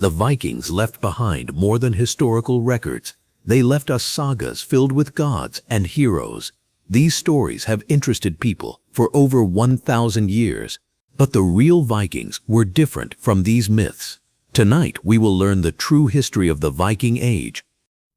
The Vikings left behind more than historical records. They left us sagas filled with gods and heroes. These stories have interested people for over 1,000 years. But the real Vikings were different from these myths. Tonight we will learn the true history of the Viking Age.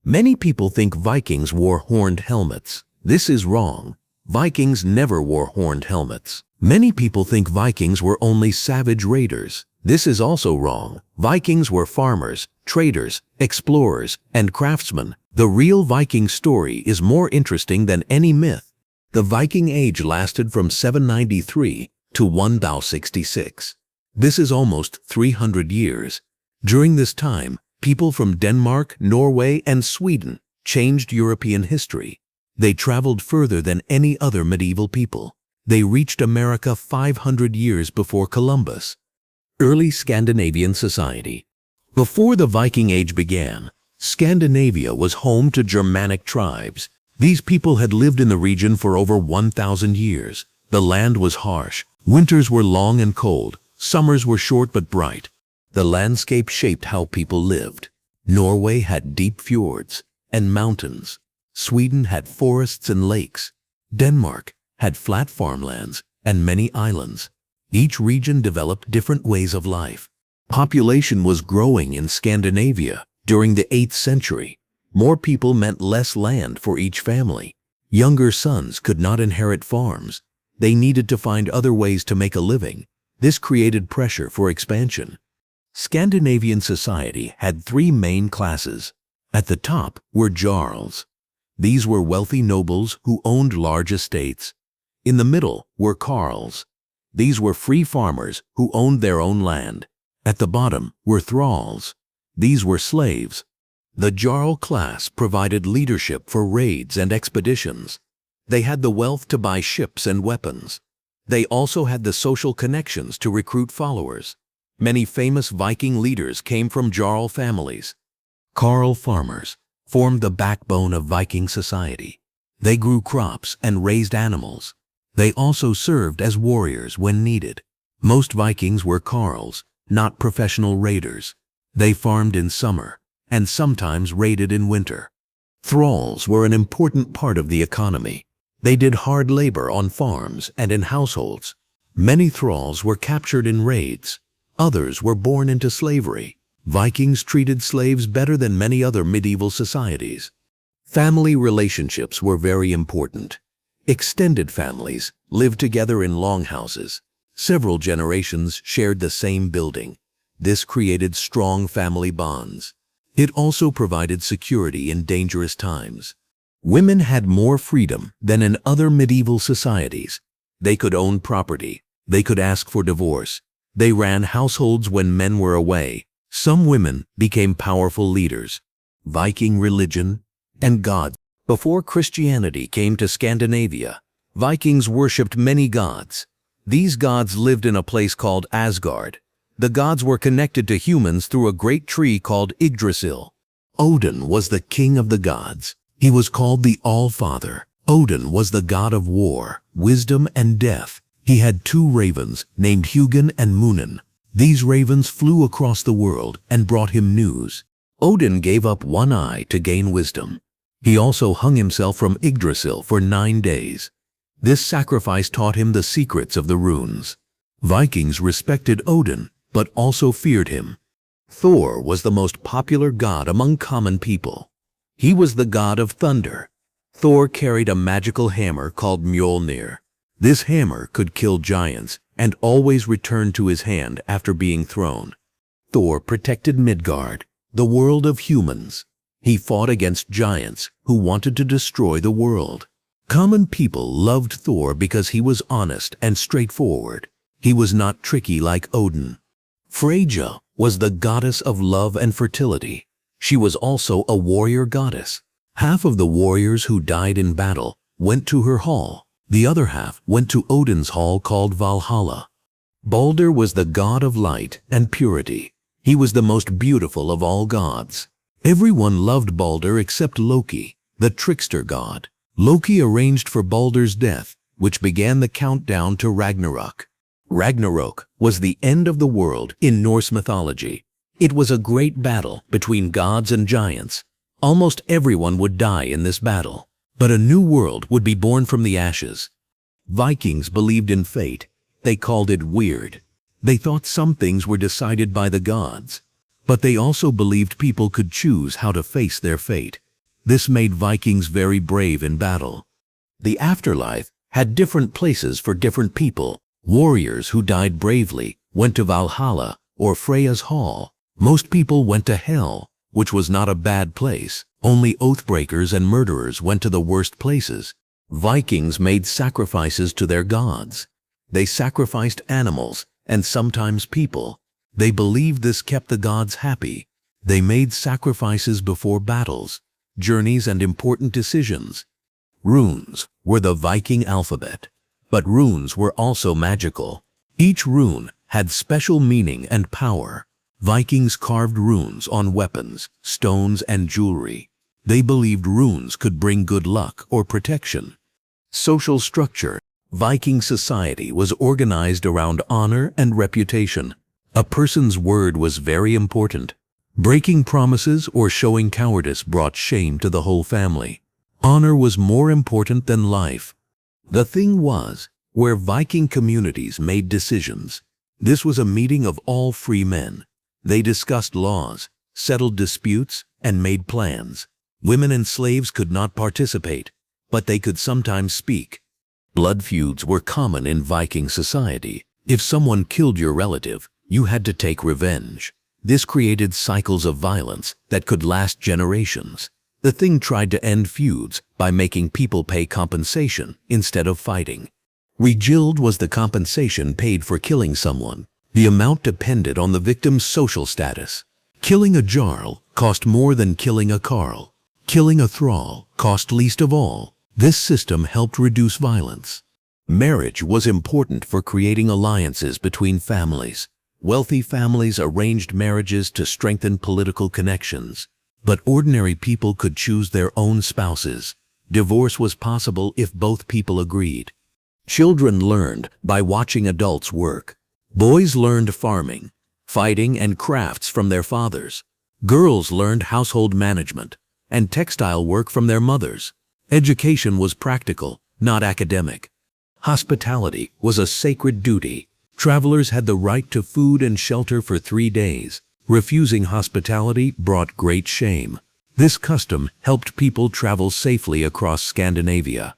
Many people think Vikings wore horned helmets. This is wrong. Vikings never wore horned helmets. Many people think Vikings were only savage raiders. This is also wrong. Vikings were farmers, traders, explorers, and craftsmen. The real Viking story is more interesting than any myth. The Viking Age lasted from 793 to 1066. This is almost 300 years. During this time, people from Denmark, Norway, and Sweden changed European history. They traveled further than any other medieval people. They reached America 500 years before Columbus. Early Scandinavian society. Before the Viking Age began, Scandinavia was home to Germanic tribes. These people had lived in the region for over 1,000 years. The land was harsh. Winters were long and cold. Summers were short but bright. The landscape shaped how people lived. Norway had deep fjords and mountains. Sweden had forests and lakes. Denmark had flat farmlands and many islands. Each region developed different ways of life. Population was growing in Scandinavia during the 8th century. More people meant less land for each family. Younger sons could not inherit farms. They needed to find other ways to make a living. This created pressure for expansion. Scandinavian society had 3 main classes. At the top were jarls. These were wealthy nobles who owned large estates. In the middle were karls. These were free farmers who owned their own land. At the bottom were thralls. These were slaves. The jarl class provided leadership for raids and expeditions. They had the wealth to buy ships and weapons. They also had the social connections to recruit followers. Many famous Viking leaders came from jarl families. Karl farmers formed the backbone of Viking society. They grew crops and raised animals. They also served as warriors when needed. Most Vikings were karls, not professional raiders. They farmed in summer and sometimes raided in winter. Thralls were an important part of the economy. They did hard labor on farms and in households. Many thralls were captured in raids. Others were born into slavery. Vikings treated slaves better than many other medieval societies. Family relationships were very important. Extended families lived together in longhouses. Several generations shared the same building. This created strong family bonds. It also provided security in dangerous times. Women had more freedom than in other medieval societies. They could own property. They could ask for divorce. They ran households when men were away. Some women became powerful leaders. Viking religion and gods. Before Christianity came to Scandinavia, Vikings worshipped many gods. These gods lived in a place called Asgard. The gods were connected to humans through a great tree called Yggdrasil. Odin was the king of the gods. He was called the All-Father. Odin was the god of war, wisdom, and death. He had 2 ravens named Hugin and Munin. These ravens flew across the world and brought him news. Odin gave up one eye to gain wisdom. He also hung himself from Yggdrasil for 9 days. This sacrifice taught him the secrets of the runes. Vikings respected Odin, but also feared him. Thor was the most popular god among common people. He was the god of thunder. Thor carried a magical hammer called Mjolnir. This hammer could kill giants and always returned to his hand after being thrown. Thor protected Midgard, the world of humans. He fought against giants who wanted to destroy the world. Common people loved Thor because he was honest and straightforward. He was not tricky like Odin. Freyja was the goddess of love and fertility. She was also a warrior goddess. Half of the warriors who died in battle went to her hall. The other half went to Odin's hall called Valhalla. Balder was the god of light and purity. He was the most beautiful of all gods. Everyone loved Balder except Loki, the trickster god. Loki arranged for Balder's death, which began the countdown to Ragnarök. Ragnarök was the end of the world in Norse mythology. It was a great battle between gods and giants. Almost everyone would die in this battle, but a new world would be born from the ashes. Vikings believed in fate. They called it weird. They thought some things were decided by the gods, but they also believed people could choose how to face their fate. This made Vikings very brave in battle. The afterlife had different places for different people. Warriors who died bravely went to Valhalla or Freyja's Hall. Most people went to hell, which was not a bad place. Only oathbreakers and murderers went to the worst places. Vikings made sacrifices to their gods. They sacrificed animals and sometimes people. They believed this kept the gods happy. They made sacrifices before battles, journeys, and important decisions. Runes were the Viking alphabet, but runes were also magical. Each rune had special meaning and power. Vikings carved runes on weapons, stones, and jewelry. They believed runes could bring good luck or protection. Social structure. Viking society was organized around honor and reputation. A person's word was very important. Breaking promises or showing cowardice brought shame to the whole family. Honor was more important than life. The thing was, where Viking communities made decisions. This was a meeting of all free men. They discussed laws, settled disputes, and made plans. Women and slaves could not participate, but they could sometimes speak. Blood feuds were common in Viking society. If someone killed your relative, you had to take revenge. This created cycles of violence that could last generations. The thing tried to end feuds by making people pay compensation instead of fighting. Regild was the compensation paid for killing someone. The amount depended on the victim's social status. Killing a jarl cost more than killing a karl. Killing a thrall cost least of all. This system helped reduce violence. Marriage was important for creating alliances between families. Wealthy families arranged marriages to strengthen political connections, but ordinary people could choose their own spouses. Divorce was possible if both people agreed. Children learned by watching adults work. Boys learned farming, fighting, and crafts from their fathers. Girls learned household management and textile work from their mothers. Education was practical, not academic. Hospitality was a sacred duty. Travelers had the right to food and shelter for 3 days. Refusing hospitality brought great shame. This custom helped people travel safely across Scandinavia.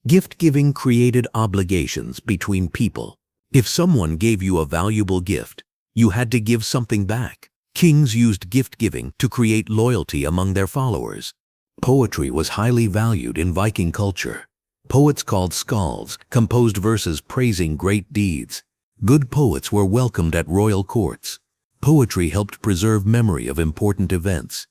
Gift-giving created obligations between people. If someone gave you a valuable gift, you had to give something back. Kings used gift-giving to create loyalty among their followers. Poetry was highly valued in Viking culture. Poets called skalds composed verses praising great deeds. Good poets were welcomed at royal courts. Poetry helped preserve memory of important events.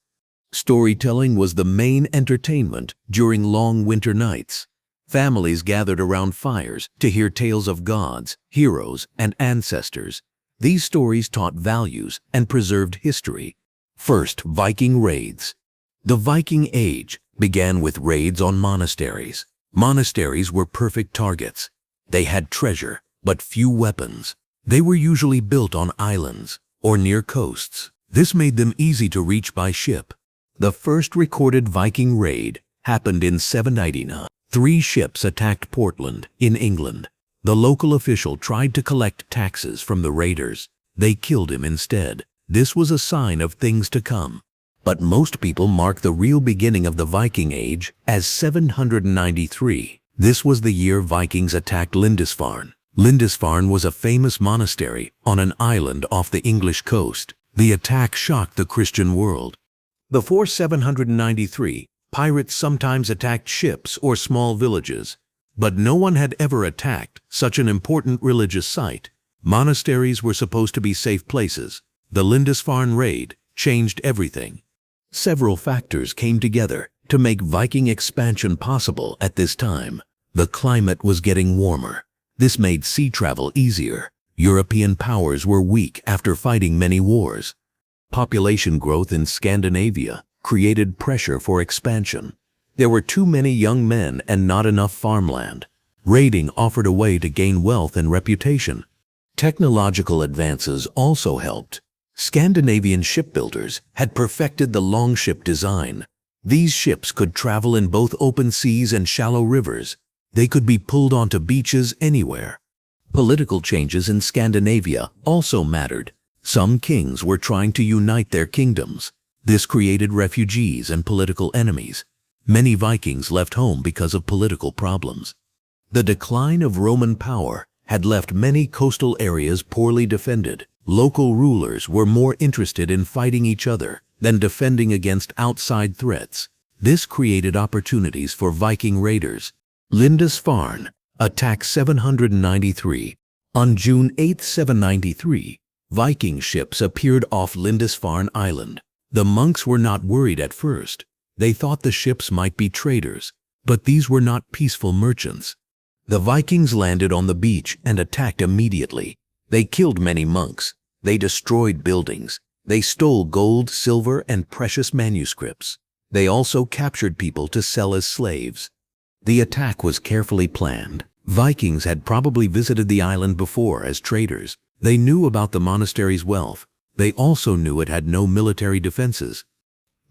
Storytelling was the main entertainment during long winter nights. Families gathered around fires to hear tales of gods, heroes, and ancestors. These stories taught values and preserved history. First, Viking raids. The Viking Age began with raids on monasteries. Monasteries were perfect targets. They had treasure, but few weapons. They were usually built on islands or near coasts. This made them easy to reach by ship. The first recorded Viking raid happened in 799. 3 ships attacked Portland in England. The local official tried to collect taxes from the raiders. They killed him instead. This was a sign of things to come. But most people mark the real beginning of the Viking Age as 793. This was the year Vikings attacked Lindisfarne. Lindisfarne was a famous monastery on an island off the English coast. The attack shocked the Christian world. Before 793, pirates sometimes attacked ships or small villages, but no one had ever attacked such an important religious site. Monasteries were supposed to be safe places. The Lindisfarne raid changed everything. Several factors came together to make Viking expansion possible at this time. The climate was getting warmer. This made sea travel easier. European powers were weak after fighting many wars. Population growth in Scandinavia created pressure for expansion. There were too many young men and not enough farmland. Raiding offered a way to gain wealth and reputation. Technological advances also helped. Scandinavian shipbuilders had perfected the longship design. These ships could travel in both open seas and shallow rivers. They could be pulled onto beaches anywhere. Political changes in Scandinavia also mattered. Some kings were trying to unite their kingdoms. This created refugees and political enemies. Many Vikings left home because of political problems. The decline of Roman power had left many coastal areas poorly defended. Local rulers were more interested in fighting each other than defending against outside threats. This created opportunities for Viking raiders. Lindisfarne Attack 793. On June 8, 793, Viking ships appeared off Lindisfarne Island. The monks were not worried at first. They thought the ships might be traders, but these were not peaceful merchants. The Vikings landed on the beach and attacked immediately. They killed many monks. They destroyed buildings. They stole gold, silver, and precious manuscripts. They also captured people to sell as slaves. The attack was carefully planned. Vikings had probably visited the island before as traders. They knew about the monastery's wealth. They also knew it had no military defenses.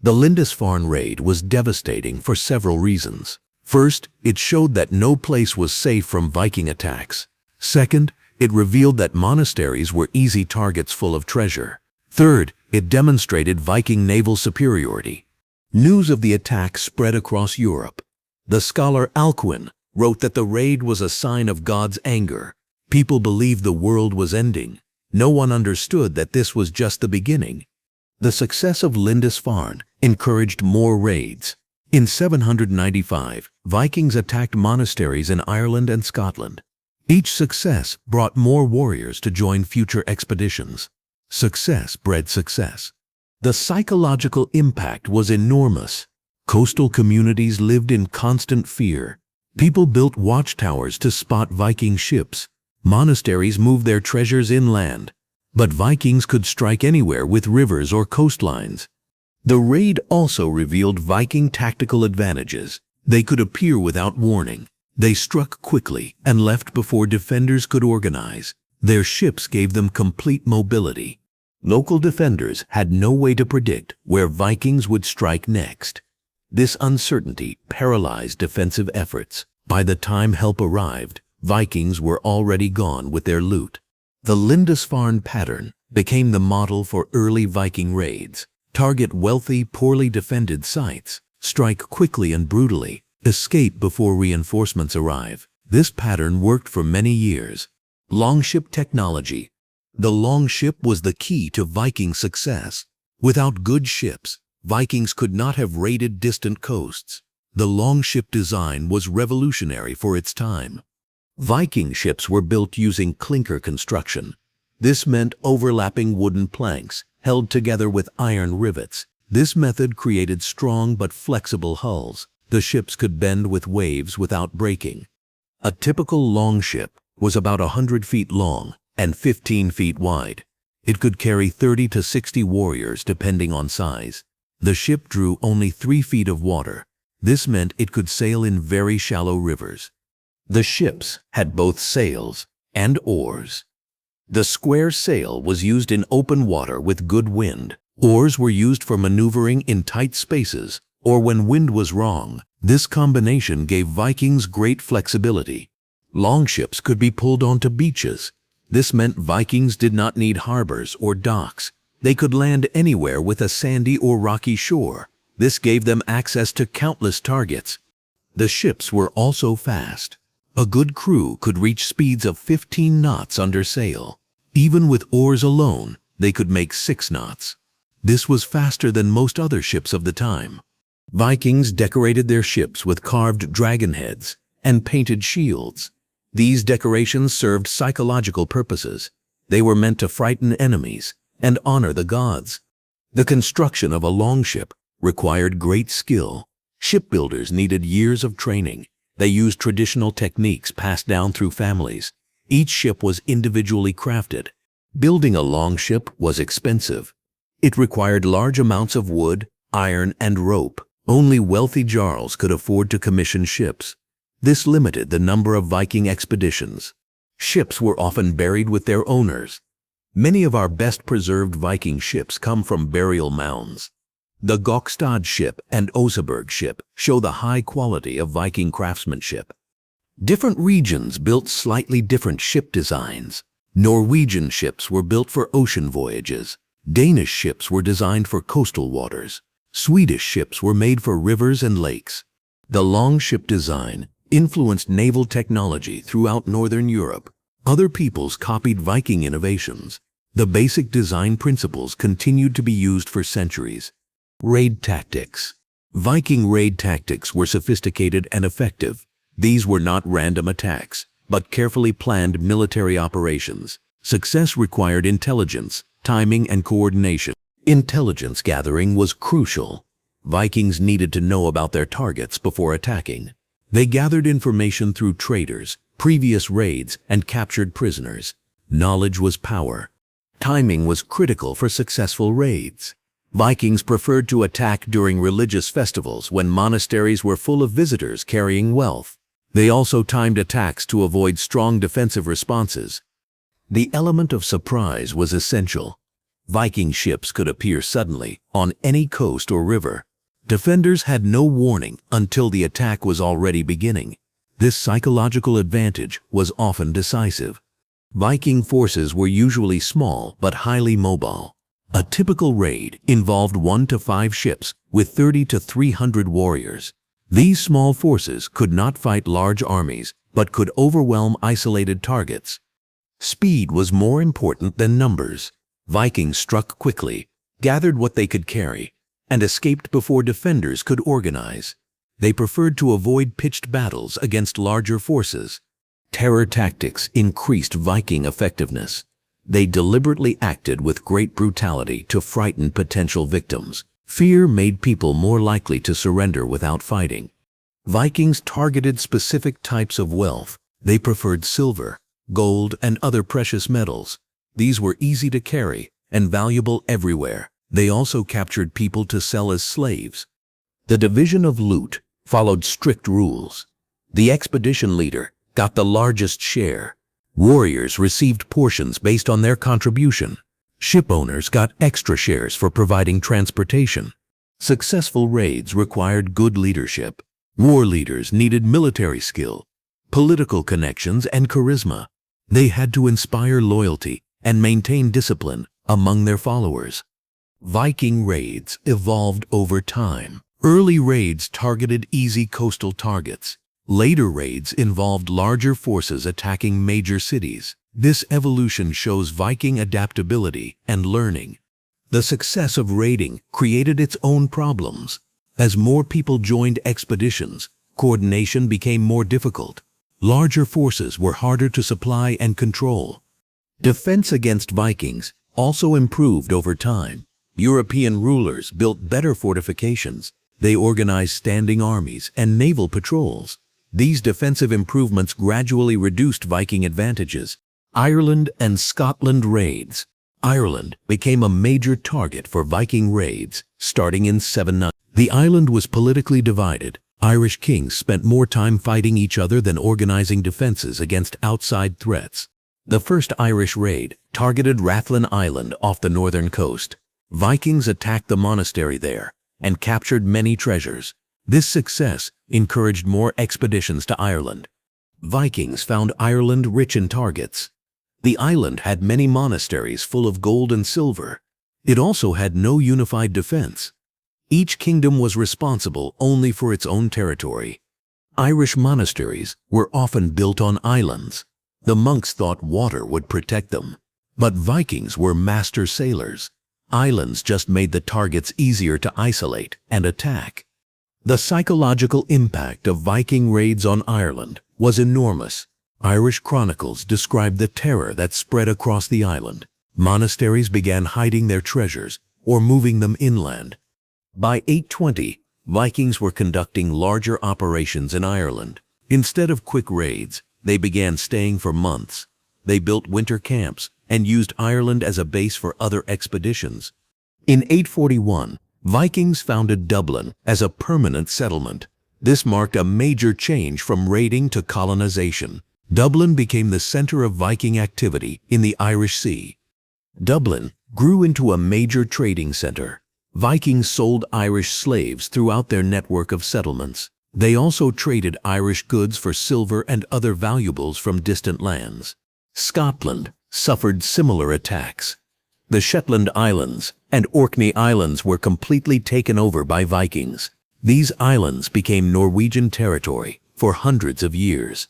The Lindisfarne raid was devastating for several reasons. First, it showed that no place was safe from Viking attacks. Second, it revealed that monasteries were easy targets full of treasure. Third, it demonstrated Viking naval superiority. News of the attack spread across Europe. The scholar Alcuin wrote that the raid was a sign of God's anger. People believed the world was ending. No one understood that this was just the beginning. The success of Lindisfarne encouraged more raids. In 795, Vikings attacked monasteries in Ireland and Scotland. Each success brought more warriors to join future expeditions. Success bred success. The psychological impact was enormous. Coastal communities lived in constant fear. People built watchtowers to spot Viking ships. Monasteries moved their treasures inland. But Vikings could strike anywhere with rivers or coastlines. The raid also revealed Viking tactical advantages. They could appear without warning. They struck quickly and left before defenders could organize. Their ships gave them complete mobility. Local defenders had no way to predict where Vikings would strike next. This uncertainty paralyzed defensive efforts. By the time help arrived, Vikings were already gone with their loot. The Lindisfarne pattern became the model for early Viking raids. Target wealthy, poorly defended sites. Strike quickly and brutally. Escape before reinforcements arrive. This pattern worked for many years. Longship technology. The longship was the key to Viking success. Without good ships, Vikings could not have raided distant coasts. The longship design was revolutionary for its time. Viking ships were built using clinker construction. This meant overlapping wooden planks held together with iron rivets. This method created strong but flexible hulls. The ships could bend with waves without breaking. A typical longship was about 100 feet long and 15 feet wide. It could carry 30 to 60 warriors depending on size. The ship drew only 3 feet of water. This meant it could sail in very shallow rivers. The ships had both sails and oars. The square sail was used in open water with good wind. Oars were used for maneuvering in tight spaces or when wind was wrong. This combination gave Vikings great flexibility. Longships could be pulled onto beaches. This meant Vikings did not need harbors or docks. They could land anywhere with a sandy or rocky shore. This gave them access to countless targets. The ships were also fast. A good crew could reach speeds of 15 knots under sail. Even with oars alone, they could make 6 knots. This was faster than most other ships of the time. Vikings decorated their ships with carved dragon heads and painted shields. These decorations served psychological purposes. They were meant to frighten enemies and honor the gods. The construction of a longship required great skill. Shipbuilders needed years of training. They used traditional techniques passed down through families. Each ship was individually crafted. Building a longship was expensive. It required large amounts of wood, iron, and rope. Only wealthy jarls could afford to commission ships. This limited the number of Viking expeditions. Ships were often buried with their owners. Many of our best preserved Viking ships come from burial mounds. The Gokstad ship and Oseberg ship show the high quality of Viking craftsmanship. Different regions built slightly different ship designs. Norwegian ships were built for ocean voyages. Danish ships were designed for coastal waters. Swedish ships were made for rivers and lakes. The longship design influenced naval technology throughout Northern Europe. Other peoples copied Viking innovations. The basic design principles continued to be used for centuries. Raid tactics. Viking raid tactics were sophisticated and effective. These were not random attacks, but carefully planned military operations. Success required intelligence, timing, and coordination. Intelligence gathering was crucial. Vikings needed to know about their targets before attacking. They gathered information through traders, previous raids, and captured prisoners. Knowledge was power. Timing was critical for successful raids. Vikings preferred to attack during religious festivals when monasteries were full of visitors carrying wealth. They also timed attacks to avoid strong defensive responses. The element of surprise was essential. Viking ships could appear suddenly on any coast or river. Defenders had no warning until the attack was already beginning. This psychological advantage was often decisive. Viking forces were usually small but highly mobile. A typical raid involved 1 to 5 ships with 30 to 300 warriors. These small forces could not fight large armies but could overwhelm isolated targets. Speed was more important than numbers. Vikings struck quickly, gathered what they could carry, and escaped before defenders could organize. They preferred to avoid pitched battles against larger forces. Terror tactics increased Viking effectiveness. They deliberately acted with great brutality to frighten potential victims. Fear made people more likely to surrender without fighting. Vikings targeted specific types of wealth. They preferred silver, gold, and other precious metals. These were easy to carry and valuable everywhere. They also captured people to sell as slaves. The division of loot followed strict rules. The expedition leader got the largest share. Warriors received portions based on their contribution. Ship owners got extra shares for providing transportation. Successful raids required good leadership. War leaders needed military skill, political connections, and charisma. They had to inspire loyalty and maintain discipline among their followers. Viking raids evolved over time. Early raids targeted easy coastal targets. Later raids involved larger forces attacking major cities. This evolution shows Viking adaptability and learning. The success of raiding created its own problems. As more people joined expeditions, coordination became more difficult. Larger forces were harder to supply and control. Defense against Vikings also improved over time. European rulers built better fortifications. They organized standing armies and naval patrols. These defensive improvements gradually reduced Viking advantages. Ireland and Scotland raids. Ireland became a major target for Viking raids starting in 790. The island was politically divided. Irish kings spent more time fighting each other than organizing defenses against outside threats. The first Irish raid targeted Rathlin Island off the northern coast. Vikings attacked the monastery there and captured many treasures. This success encouraged more expeditions to Ireland. Vikings found Ireland rich in targets. The island had many monasteries full of gold and silver. It also had no unified defense. Each kingdom was responsible only for its own territory. Irish monasteries were often built on islands. The monks thought water would protect them. But Vikings were master sailors. Islands just made the targets easier to isolate and attack. The psychological impact of Viking raids on Ireland was enormous. Irish chronicles describe the terror that spread across the island. Monasteries began hiding their treasures or moving them inland. By 820, Vikings were conducting larger operations in Ireland. Instead of quick raids, they began staying for months. They built winter camps and used Ireland as a base for other expeditions. In 841, Vikings founded Dublin as a permanent settlement. This marked a major change from raiding to colonization. Dublin became the center of Viking activity in the Irish Sea. Dublin grew into a major trading center. Vikings sold Irish slaves throughout their network of settlements. They also traded Irish goods for silver and other valuables from distant lands. Scotland suffered similar attacks. The Shetland Islands and Orkney Islands were completely taken over by Vikings. These islands became Norwegian territory for hundreds of years.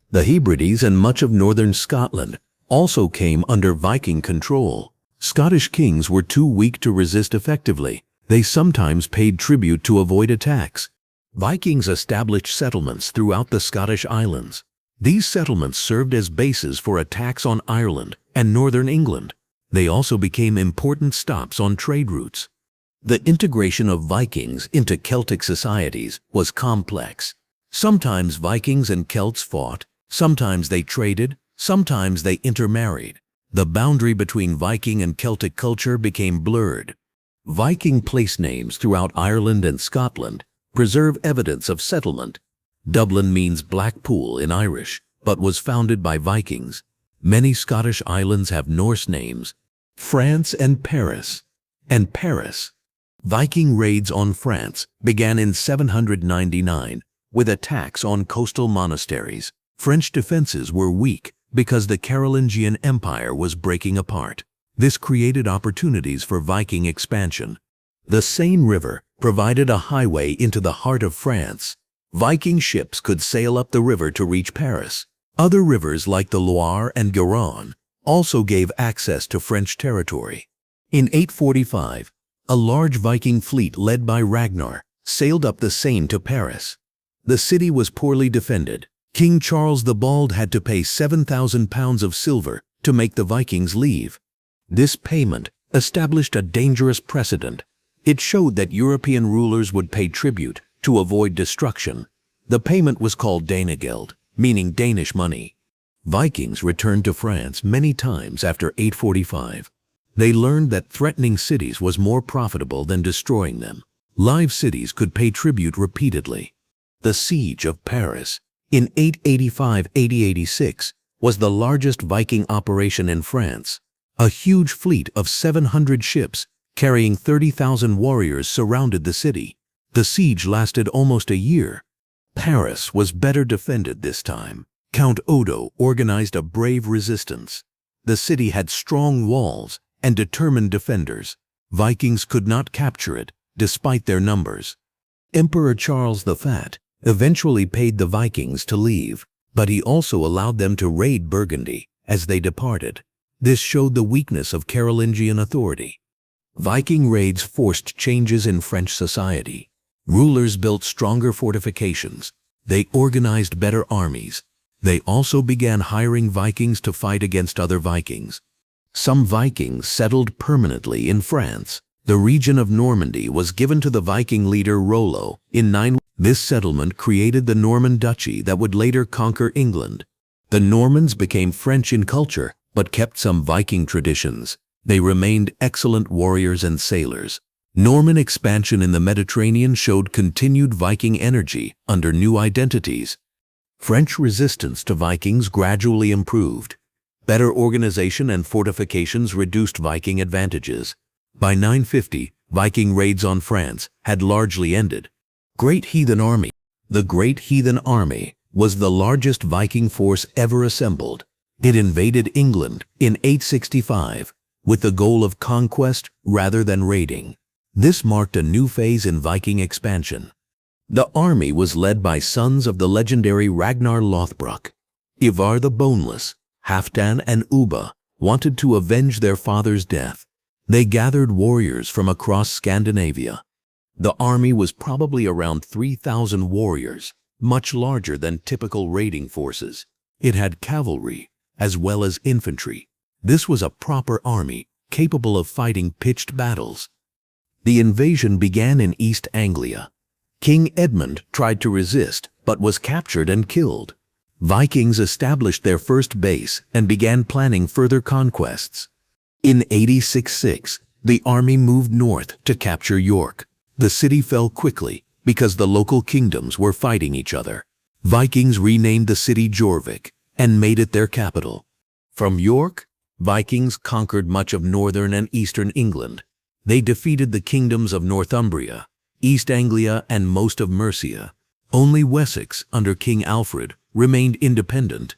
The Hebrides and much of northern Scotland also came under Viking control. Scottish kings were too weak to resist effectively. They sometimes paid tribute to avoid attacks. Vikings established settlements throughout the Scottish islands. These settlements served as bases for attacks on Ireland and northern England. They also became important stops on trade routes. The integration of Vikings into Celtic societies was complex. Sometimes Vikings and Celts fought, sometimes they traded, sometimes they intermarried. The boundary between Viking and Celtic culture became blurred. Viking place names throughout Ireland and Scotland preserve evidence of settlement. Dublin means Black Pool in Irish, but was founded by Vikings. Many Scottish islands have Norse names. France and Paris. Viking raids on France began in 799 with attacks on coastal monasteries. French defenses were weak because the Carolingian Empire was breaking apart. This created opportunities for Viking expansion. The Seine River provided a highway into the heart of France. Viking ships could sail up the river to reach Paris. Other rivers like the Loire and Garonne also gave access to French territory. In 845, a large Viking fleet led by Ragnar sailed up the Seine to Paris. The city was poorly defended. King Charles the Bald had to pay 7,000 pounds of silver to make the Vikings leave. This payment established a dangerous precedent. It showed that European rulers would pay tribute to avoid destruction. The payment was called Danegeld, meaning Danish money. Vikings returned to France many times after 845. They learned that threatening cities was more profitable than destroying them. Live cities could pay tribute repeatedly. The Siege of Paris in 885–886 was the largest Viking operation in France. A huge fleet of 700 ships carrying 30,000 warriors surrounded the city. The siege lasted almost a year. Paris was better defended this time. Count Odo organized a brave resistance. The city had strong walls and determined defenders. Vikings could not capture it, despite their numbers. Emperor Charles the Fat eventually paid the Vikings to leave, but he also allowed them to raid Burgundy as they departed. This showed the weakness of Carolingian authority. Viking raids forced changes in French society. Rulers built stronger fortifications. They organized better armies. They also began hiring Vikings to fight against other Vikings. Some Vikings settled permanently in France. The region of Normandy was given to the Viking leader Rollo in 9. This settlement created the Norman Duchy that would later conquer England. The Normans became French in culture, but kept some Viking traditions. They remained excellent warriors and sailors. Norman expansion in the Mediterranean showed continued Viking energy under new identities. French resistance to Vikings gradually improved. Better organization and fortifications reduced Viking advantages. By 950, Viking raids on France had largely ended. Great Heathen Army. The Great Heathen Army was the largest Viking force ever assembled. It invaded England in 865 with the goal of conquest rather than raiding. This marked a new phase in Viking expansion. The army was led by sons of the legendary Ragnar Lothbrok. Ivar the Boneless, Halfdan and Ubba wanted to avenge their father's death. They gathered warriors from across Scandinavia. The army was probably around 3,000 warriors, much larger than typical raiding forces. It had cavalry as well as infantry. This was a proper army capable of fighting pitched battles. The invasion began in East Anglia. King Edmund tried to resist but was captured and killed. Vikings established their first base and began planning further conquests. In 866, the army moved north to capture York. The city fell quickly because the local kingdoms were fighting each other. Vikings renamed the city Jorvik and made it their capital. From York, Vikings conquered much of northern and eastern England. They defeated the kingdoms of Northumbria, East Anglia, and most of Mercia. Only Wessex, under King Alfred, remained independent.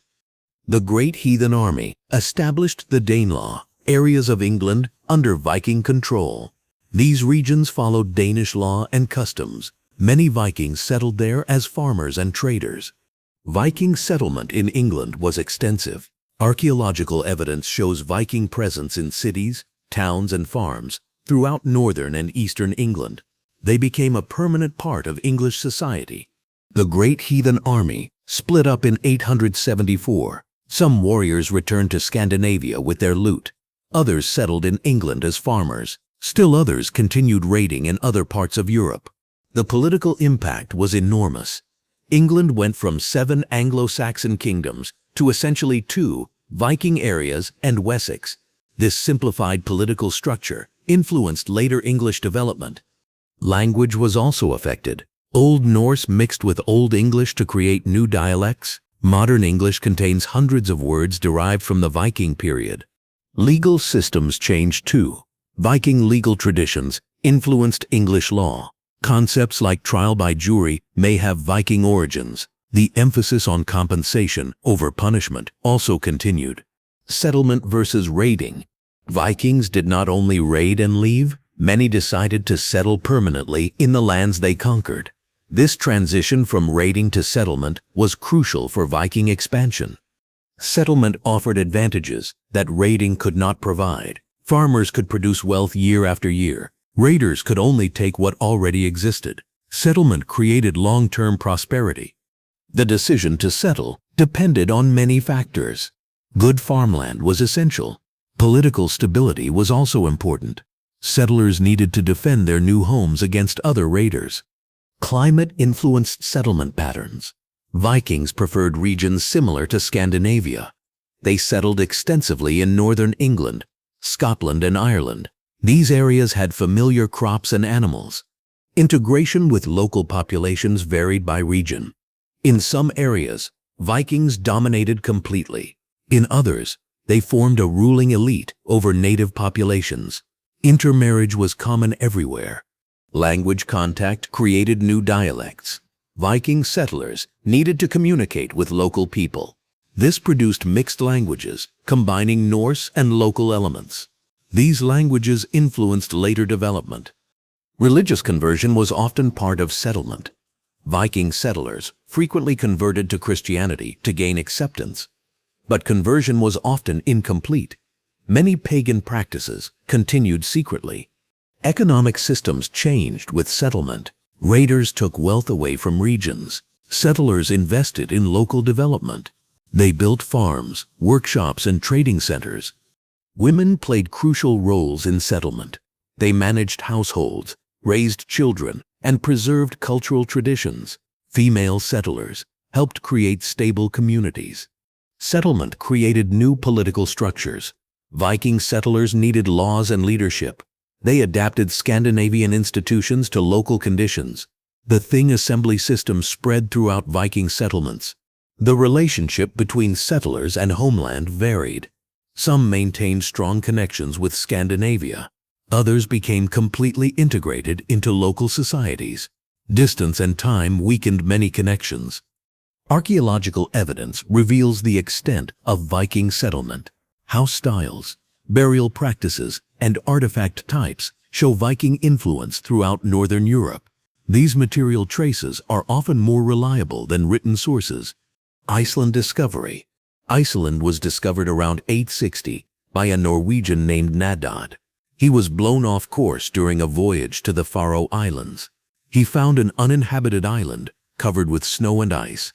The Great Heathen Army established the Danelaw areas of England under Viking control. These regions followed Danish law and customs. Many Vikings settled there as farmers and traders. Viking settlement in England was extensive. Archaeological evidence shows Viking presence in cities, towns, and farms throughout northern and eastern England. They became a permanent part of English society. The Great Heathen Army split up in 874. Some warriors returned to Scandinavia with their loot. Others settled in England as farmers. Still others continued raiding in other parts of Europe. The political impact was enormous. England went from 7 Anglo-Saxon kingdoms to essentially 2 Viking areas and Wessex. This simplified political structure influenced later English development. Language was also affected. Old Norse mixed with Old English to create new dialects. Modern English contains hundreds of words derived from the Viking period. Legal systems changed too. Viking legal traditions influenced English law. Concepts like trial by jury may have Viking origins. The emphasis on compensation over punishment also continued. Settlement versus raiding. Vikings did not only raid and leave, many decided to settle permanently in the lands they conquered. This transition from raiding to settlement was crucial for Viking expansion. Settlement offered advantages that raiding could not provide. Farmers could produce wealth year after year. Raiders could only take what already existed. Settlement created long-term prosperity. The decision to settle depended on many factors. Good farmland was essential. Political stability was also important. Settlers needed to defend their new homes against other raiders. Climate influenced settlement patterns. Vikings preferred regions similar to Scandinavia. They settled extensively in northern England, Scotland, and Ireland. These areas had familiar crops and animals. Integration with local populations varied by region. In some areas, Vikings dominated completely. In others, they formed a ruling elite over native populations. Intermarriage was common everywhere. Language contact created new dialects. Viking settlers needed to communicate with local people. This produced mixed languages, combining Norse and local elements. These languages influenced later development. Religious conversion was often part of settlement. Viking settlers frequently converted to Christianity to gain acceptance. But conversion was often incomplete. Many pagan practices continued secretly. Economic systems changed with settlement. Raiders took wealth away from regions. Settlers invested in local development. They built farms, workshops, and trading centers. Women played crucial roles in settlement. They managed households, raised children, and preserved cultural traditions. Female settlers helped create stable communities. Settlement created new political structures. Viking settlers needed laws and leadership. They adapted Scandinavian institutions to local conditions. The Thing assembly system spread throughout Viking settlements. The relationship between settlers and homeland varied. Some maintained strong connections with Scandinavia. Others became completely integrated into local societies. Distance and time weakened many connections. Archaeological evidence reveals the extent of Viking settlement. House styles, burial practices, and artifact types show Viking influence throughout Northern Europe. These material traces are often more reliable than written sources. Iceland Discovery. Iceland was discovered around 860 by a Norwegian named Nadod. He was blown off course during a voyage to the Faroe Islands. He found an uninhabited island covered with snow and ice.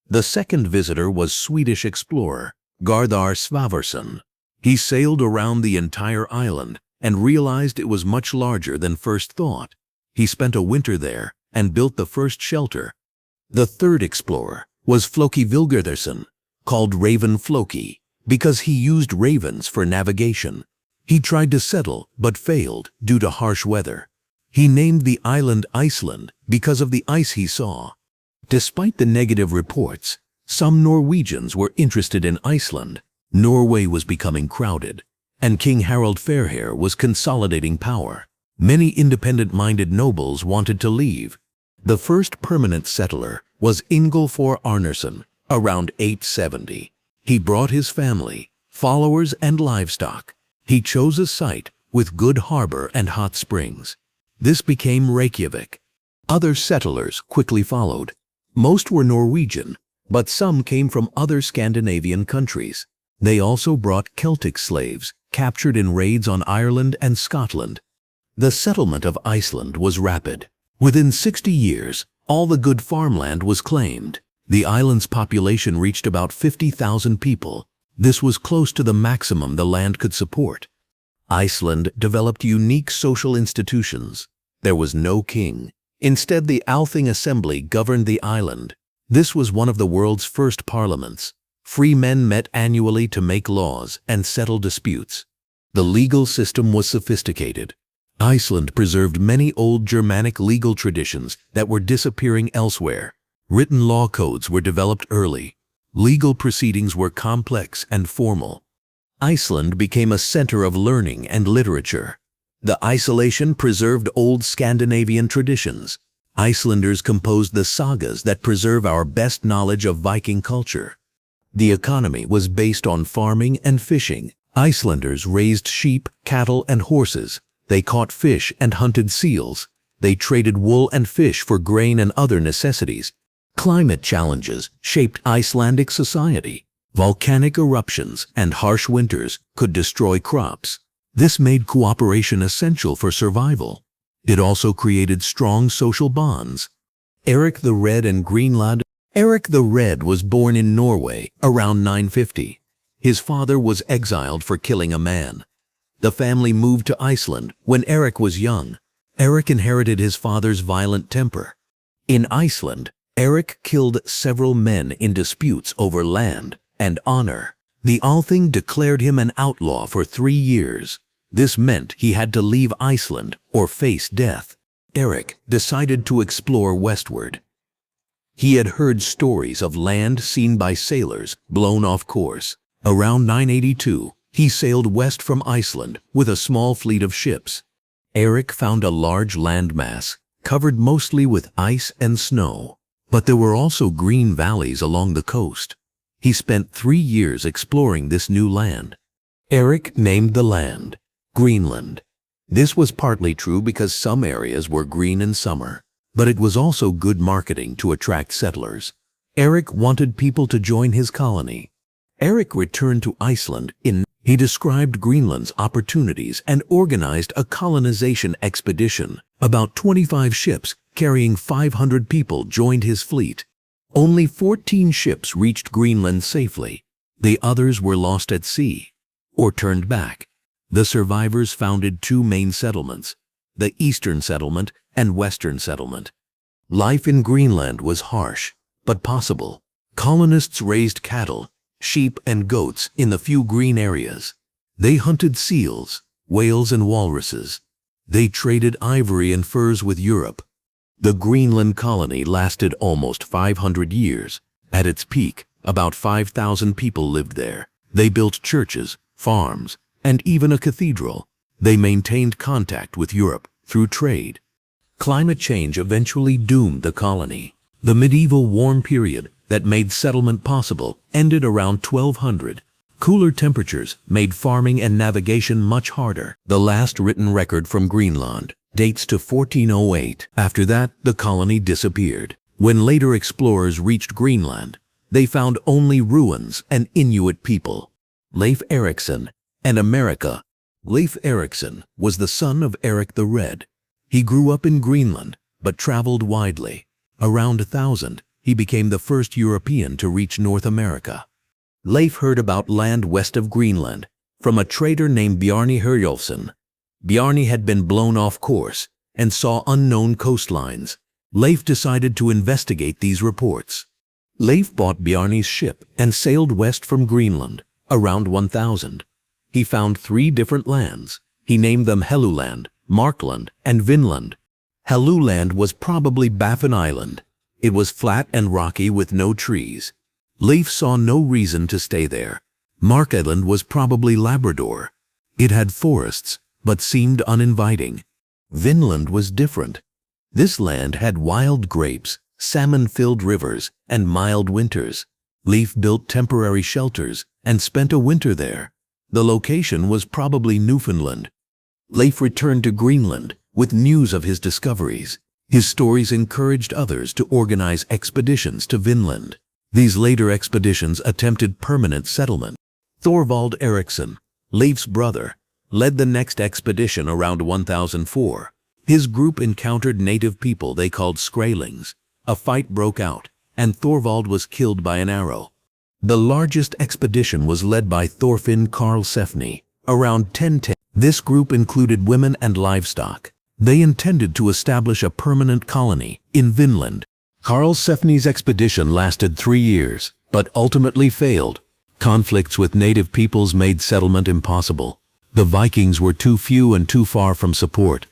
The second visitor was Swedish explorer Garðar Svavarsson. He sailed around the entire island and realized it was much larger than first thought. He spent a winter there and built the first shelter. The third explorer was Floki Vilgerðarsson, called Raven Floki, because he used ravens for navigation. He tried to settle but failed due to harsh weather. He named the island Iceland because of the ice he saw. Despite the negative reports, some Norwegians were interested in Iceland. Norway was becoming crowded, and King Harald Fairhair was consolidating power. Many independent-minded nobles wanted to leave. The first permanent settler was Ingolfor Arnarsson, around 870. He brought his family, followers, and livestock. He chose a site with good harbor and hot springs. This became Reykjavik. Other settlers quickly followed. Most were Norwegian, but some came from other Scandinavian countries. They also brought Celtic slaves, captured in raids on Ireland and Scotland. The settlement of Iceland was rapid. Within 60 years, all the good farmland was claimed. The island's population reached about 50,000 people. This was close to the maximum the land could support. Iceland developed unique social institutions. There was no king. Instead, the Althing Assembly governed the island. This was one of the world's first parliaments. Free men met annually to make laws and settle disputes. The legal system was sophisticated. Iceland preserved many old Germanic legal traditions that were disappearing elsewhere. Written law codes were developed early. Legal proceedings were complex and formal. Iceland became a center of learning and literature. The isolation preserved old Scandinavian traditions. Icelanders composed the sagas that preserve our best knowledge of Viking culture. The economy was based on farming and fishing. Icelanders raised sheep, cattle, and horses. They caught fish and hunted seals. They traded wool and fish for grain and other necessities. Climate challenges shaped Icelandic society. Volcanic eruptions and harsh winters could destroy crops. This made cooperation essential for survival. It also created strong social bonds. Erik the Red and Greenland. Erik the Red was born in Norway around 950. His father was exiled for killing a man. The family moved to Iceland when Erik was young. Erik inherited his father's violent temper. In Iceland, Erik killed several men in disputes over land and honor. The Althing declared him an outlaw for 3 years. This meant he had to leave Iceland or face death. Erik decided to explore westward. He had heard stories of land seen by sailors blown off course. Around 982, he sailed west from Iceland with a small fleet of ships. Erik found a large landmass, covered mostly with ice and snow. But there were also green valleys along the coast. He spent 3 years exploring this new land. Erik named the land Greenland. This was partly true because some areas were green in summer, but it was also good marketing to attract settlers. Erik wanted people to join his colony. Erik returned to Iceland He described Greenland's opportunities and organized a colonization expedition. About 25 ships carrying 500 people joined his fleet. Only 14 ships reached Greenland safely. The others were lost at sea or turned back. The survivors founded 2 main settlements, the Eastern Settlement and Western Settlement. Life in Greenland was harsh, but possible. Colonists raised cattle, sheep, and goats in the few green areas. They hunted seals, whales, and walruses. They traded ivory and furs with Europe. The Greenland colony lasted almost 500 years. At its peak, about 5,000 people lived there. They built churches, farms, and even a cathedral. They maintained contact with Europe through trade. Climate change eventually doomed the colony. The medieval warm period that made settlement possible ended around 1200. Cooler temperatures made farming and navigation much harder. The last written record from Greenland dates to 1408. After that, the colony disappeared. When later explorers reached Greenland, they found only ruins and Inuit people. Leif Erikson and America. Leif Erikson was the son of Erik the Red. He grew up in Greenland, but traveled widely. Around 1000, he became the first European to reach North America. Leif heard about land west of Greenland from a trader named Bjarni Herjolfsson. Bjarni had been blown off course and saw unknown coastlines. Leif decided to investigate these reports. Leif bought Bjarni's ship and sailed west from Greenland around 1000. He found 3 different lands. He named them Helluland, Markland, and Vinland. Helluland was probably Baffin Island. It was flat and rocky with no trees. Leif saw no reason to stay there. Mark Island was probably Labrador. It had forests, but seemed uninviting. Vinland was different. This land had wild grapes, salmon-filled rivers, and mild winters. Leif built temporary shelters and spent a winter there. The location was probably Newfoundland. Leif returned to Greenland with news of his discoveries. His stories encouraged others to organize expeditions to Vinland. These later expeditions attempted permanent settlement. Thorvald Eriksson, Leif's brother, led the next expedition around 1004. His group encountered native people they called Skrælings. A fight broke out, and Thorvald was killed by an arrow. The largest expedition was led by Thorfinn Karlsefni, around 1010. This group included women and livestock. They intended to establish a permanent colony in Vinland. Karlsefni's expedition lasted 3 years, but ultimately failed. Conflicts with native peoples made settlement impossible. The Vikings were too few and too far from support.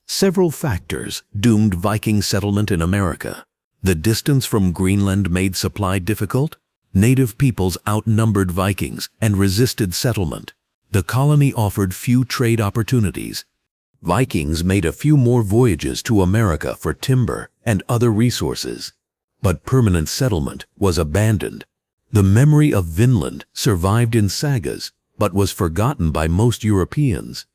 Several factors doomed Viking settlement in America. The distance from Greenland made supply difficult. Native peoples outnumbered Vikings and resisted settlement. The colony offered few trade opportunities. Vikings made a few more voyages to America for timber and other resources. But permanent settlement was abandoned. The memory of Vinland survived in sagas, but was forgotten by most Europeans.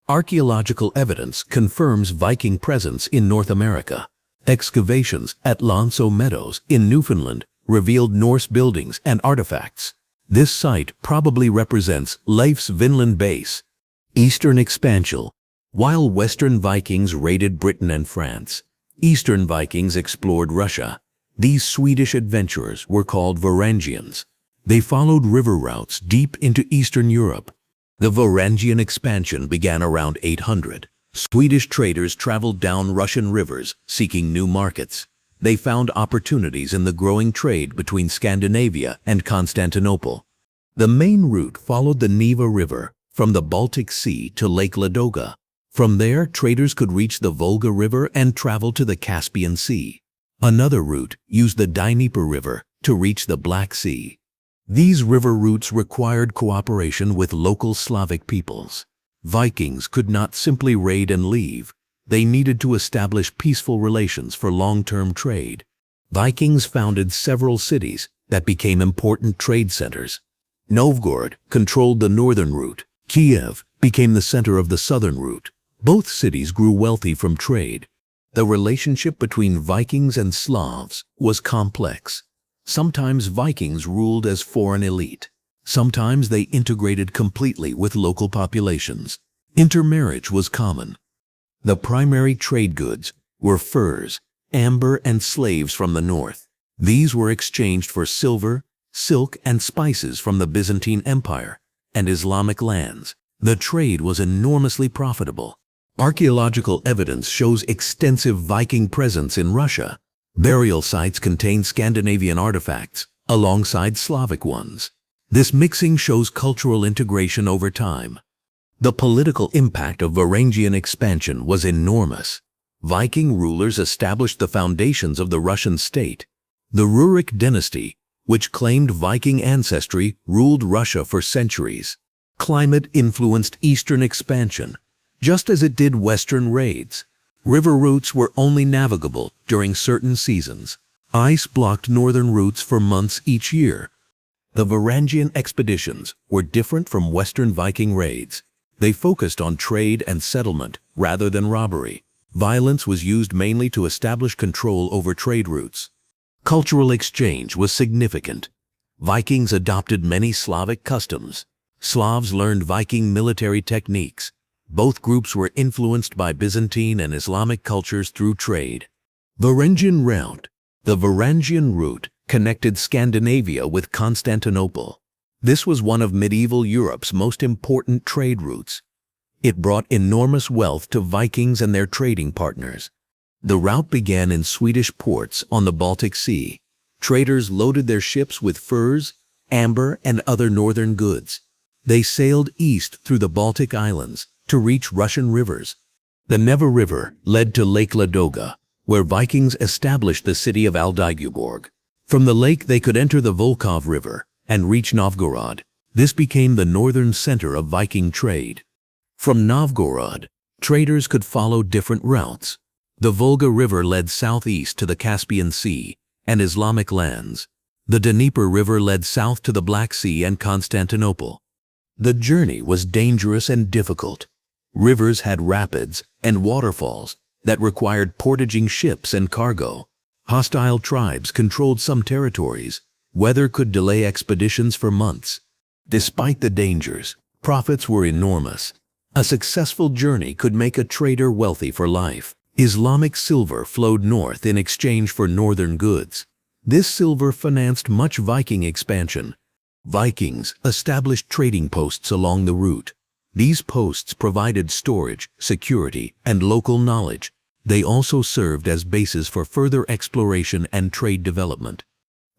Archaeological evidence confirms Viking presence in North America. Excavations at Lonso Meadows in Newfoundland revealed Norse buildings and artifacts. This site probably represents Leif's Vinland base. Eastern expansion. While Western Vikings raided Britain and France, Eastern Vikings explored Russia. These Swedish adventurers were called Varangians. They followed river routes deep into Eastern Europe. The Varangian expansion began around 800. Swedish traders traveled down Russian rivers seeking new markets. They found opportunities in the growing trade between Scandinavia and Constantinople. The main route followed the Neva River from the Baltic Sea to Lake Ladoga. From there, traders could reach the Volga River and travel to the Caspian Sea. Another route used the Dnieper River to reach the Black Sea. These river routes required cooperation with local Slavic peoples. Vikings could not simply raid and leave. They needed to establish peaceful relations for long-term trade. Vikings founded several cities that became important trade centers. Novgorod controlled the northern route. Kiev became the center of the southern route. Both cities grew wealthy from trade. The relationship between Vikings and Slavs was complex. Sometimes Vikings ruled as foreign elite. Sometimes they integrated completely with local populations. Intermarriage was common. The primary trade goods were furs, amber, and slaves from the north. These were exchanged for silver, silk, and spices from the Byzantine Empire and Islamic lands. The trade was enormously profitable. Archaeological evidence shows extensive Viking presence in Russia. Burial sites contain Scandinavian artifacts alongside Slavic ones. This mixing shows cultural integration over time. The political impact of Varangian expansion was enormous. Viking rulers established the foundations of the Russian state. The Rurik dynasty, which claimed Viking ancestry, ruled Russia for centuries. Climate influenced eastern expansion, just as it did western raids. River routes were only navigable during certain seasons. Ice blocked northern routes for months each year. The Varangian expeditions were different from Western Viking raids. They focused on trade and settlement rather than robbery. Violence was used mainly to establish control over trade routes. Cultural exchange was significant. Vikings adopted many Slavic customs. Slavs learned Viking military techniques. Both groups were influenced by Byzantine and Islamic cultures through trade. Varangian Route. The Varangian Route connected Scandinavia with Constantinople. This was one of medieval Europe's most important trade routes. It brought enormous wealth to Vikings and their trading partners. The route began in Swedish ports on the Baltic Sea. Traders loaded their ships with furs, amber, and other northern goods. They sailed east through the Baltic Islands to reach Russian rivers. The Neva River led to Lake Ladoga, where Vikings established the city of Aldyguborg. From the lake they could enter the Volkhov River and reach Novgorod. This became the northern center of Viking trade. From Novgorod, traders could follow different routes. The Volga River led southeast to the Caspian Sea and Islamic lands. The Dnieper River led south to the Black Sea and Constantinople. The journey was dangerous and difficult. Rivers had rapids and waterfalls that required portaging ships and cargo. Hostile tribes controlled some territories. Weather could delay expeditions for months. Despite the dangers, profits were enormous. A successful journey could make a trader wealthy for life. Islamic silver flowed north in exchange for northern goods. This silver financed much Viking expansion. Vikings established trading posts along the route. These posts provided storage, security, and local knowledge. They also served as bases for further exploration and trade development.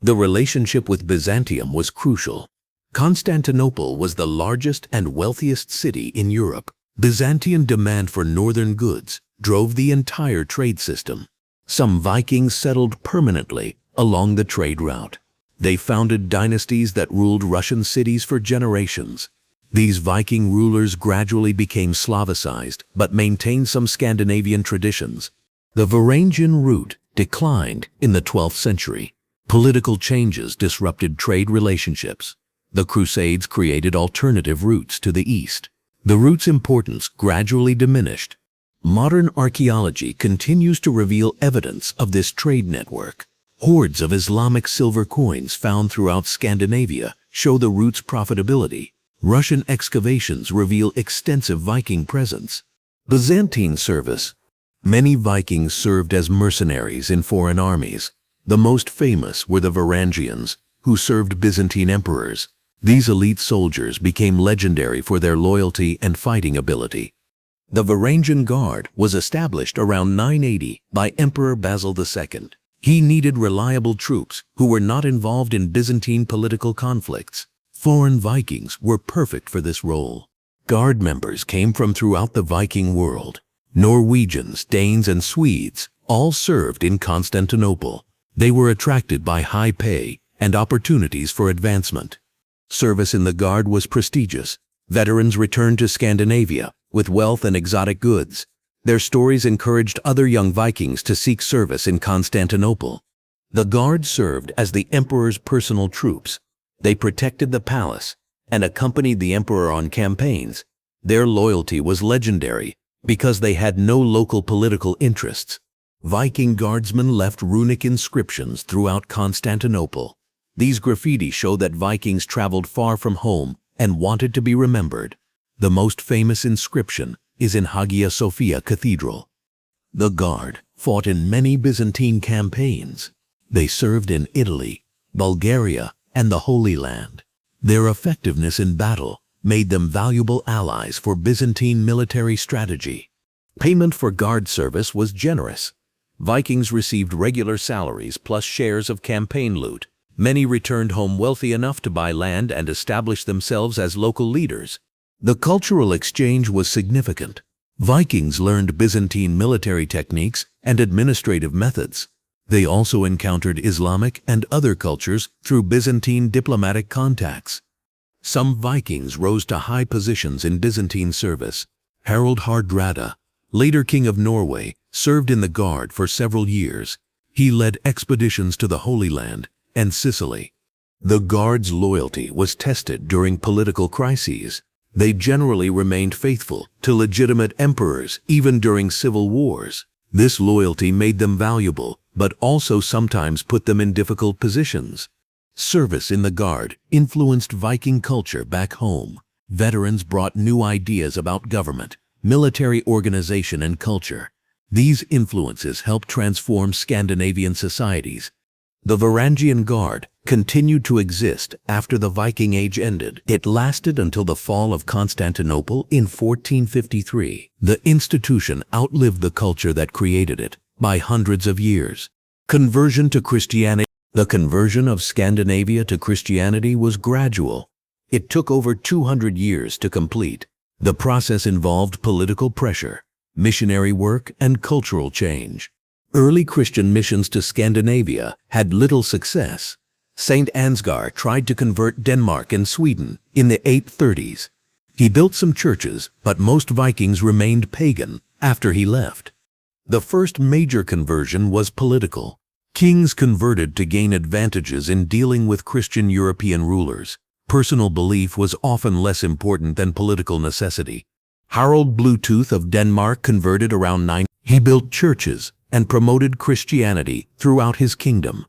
The relationship with Byzantium was crucial. Constantinople was the largest and wealthiest city in Europe. Byzantine demand for northern goods drove the entire trade system. Some Vikings settled permanently along the trade route. They founded dynasties that ruled Russian cities for generations. These Viking rulers gradually became Slavicized but maintained some Scandinavian traditions. The Varangian Route declined in the 12th century. Political changes disrupted trade relationships. The Crusades created alternative routes to the east. The route's importance gradually diminished. Modern archaeology continues to reveal evidence of this trade network. Hoards of Islamic silver coins found throughout Scandinavia show the route's profitability. Russian excavations reveal extensive Viking presence. Byzantine Service. Many Vikings served as mercenaries in foreign armies. The most famous were the Varangians, who served Byzantine emperors. These elite soldiers became legendary for their loyalty and fighting ability. The Varangian Guard was established around 980 by Emperor Basil II. He needed reliable troops who were not involved in Byzantine political conflicts. Foreign Vikings were perfect for this role. Guard members came from throughout the Viking world. Norwegians, Danes, and Swedes all served in Constantinople. They were attracted by high pay and opportunities for advancement. Service in the Guard was prestigious. Veterans returned to Scandinavia with wealth and exotic goods. Their stories encouraged other young Vikings to seek service in Constantinople. The Guard served as the emperor's personal troops. They protected the palace and accompanied the emperor on campaigns. Their loyalty was legendary because they had no local political interests. Viking guardsmen left runic inscriptions throughout Constantinople. These graffiti show that Vikings traveled far from home and wanted to be remembered. The most famous inscription is in Hagia Sophia Cathedral. The Guard fought in many Byzantine campaigns. They served in Italy, Bulgaria, and the Holy Land. Their effectiveness in battle made them valuable allies for Byzantine military strategy. Payment for Guard service was generous. Vikings received regular salaries plus shares of campaign loot. Many returned home wealthy enough to buy land and establish themselves as local leaders. The cultural exchange was significant. Vikings learned Byzantine military techniques and administrative methods. They also encountered Islamic and other cultures through Byzantine diplomatic contacts. Some Vikings rose to high positions in Byzantine service. Harald Hardrada, later King of Norway, served in the Guard for several years. He led expeditions to the Holy Land and Sicily. The Guard's loyalty was tested during political crises. They generally remained faithful to legitimate emperors even during civil wars. This loyalty made them valuable, but also sometimes put them in difficult positions. Service in the Guard influenced Viking culture back home. Veterans brought new ideas about government, military organization, and culture. These influences helped transform Scandinavian societies. The Varangian Guard continued to exist after the Viking Age ended. It lasted until the fall of Constantinople in 1453. The institution outlived the culture that created it by hundreds of years. Conversion to Christianity. The conversion of Scandinavia to Christianity was gradual. It took over 200 years to complete. The process involved political pressure, missionary work, and cultural change. Early Christian missions to Scandinavia had little success. Saint Ansgar tried to convert Denmark and Sweden in the 830s. He built some churches, but most Vikings remained pagan after he left. The first major conversion was political. Kings converted to gain advantages in dealing with Christian European rulers. Personal belief was often less important than political necessity. Harald Bluetooth of Denmark converted around 9. He built churches and promoted Christianity throughout his kingdom.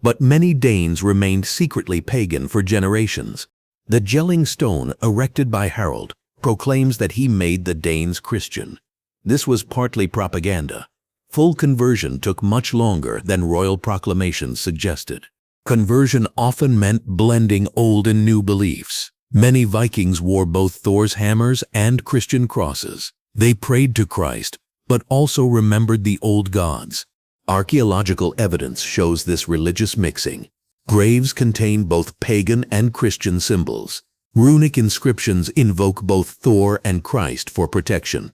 But many Danes remained secretly pagan for generations. The Jelling stone erected by Harald proclaims that he made the Danes Christian. This was partly propaganda. Full conversion took much longer than royal proclamations suggested. Conversion often meant blending old and new beliefs. Many Vikings wore both Thor's hammers and Christian crosses. They prayed to Christ, but also remembered the old gods. Archaeological evidence shows this religious mixing. Graves contain both pagan and Christian symbols. Runic inscriptions invoke both Thor and Christ for protection.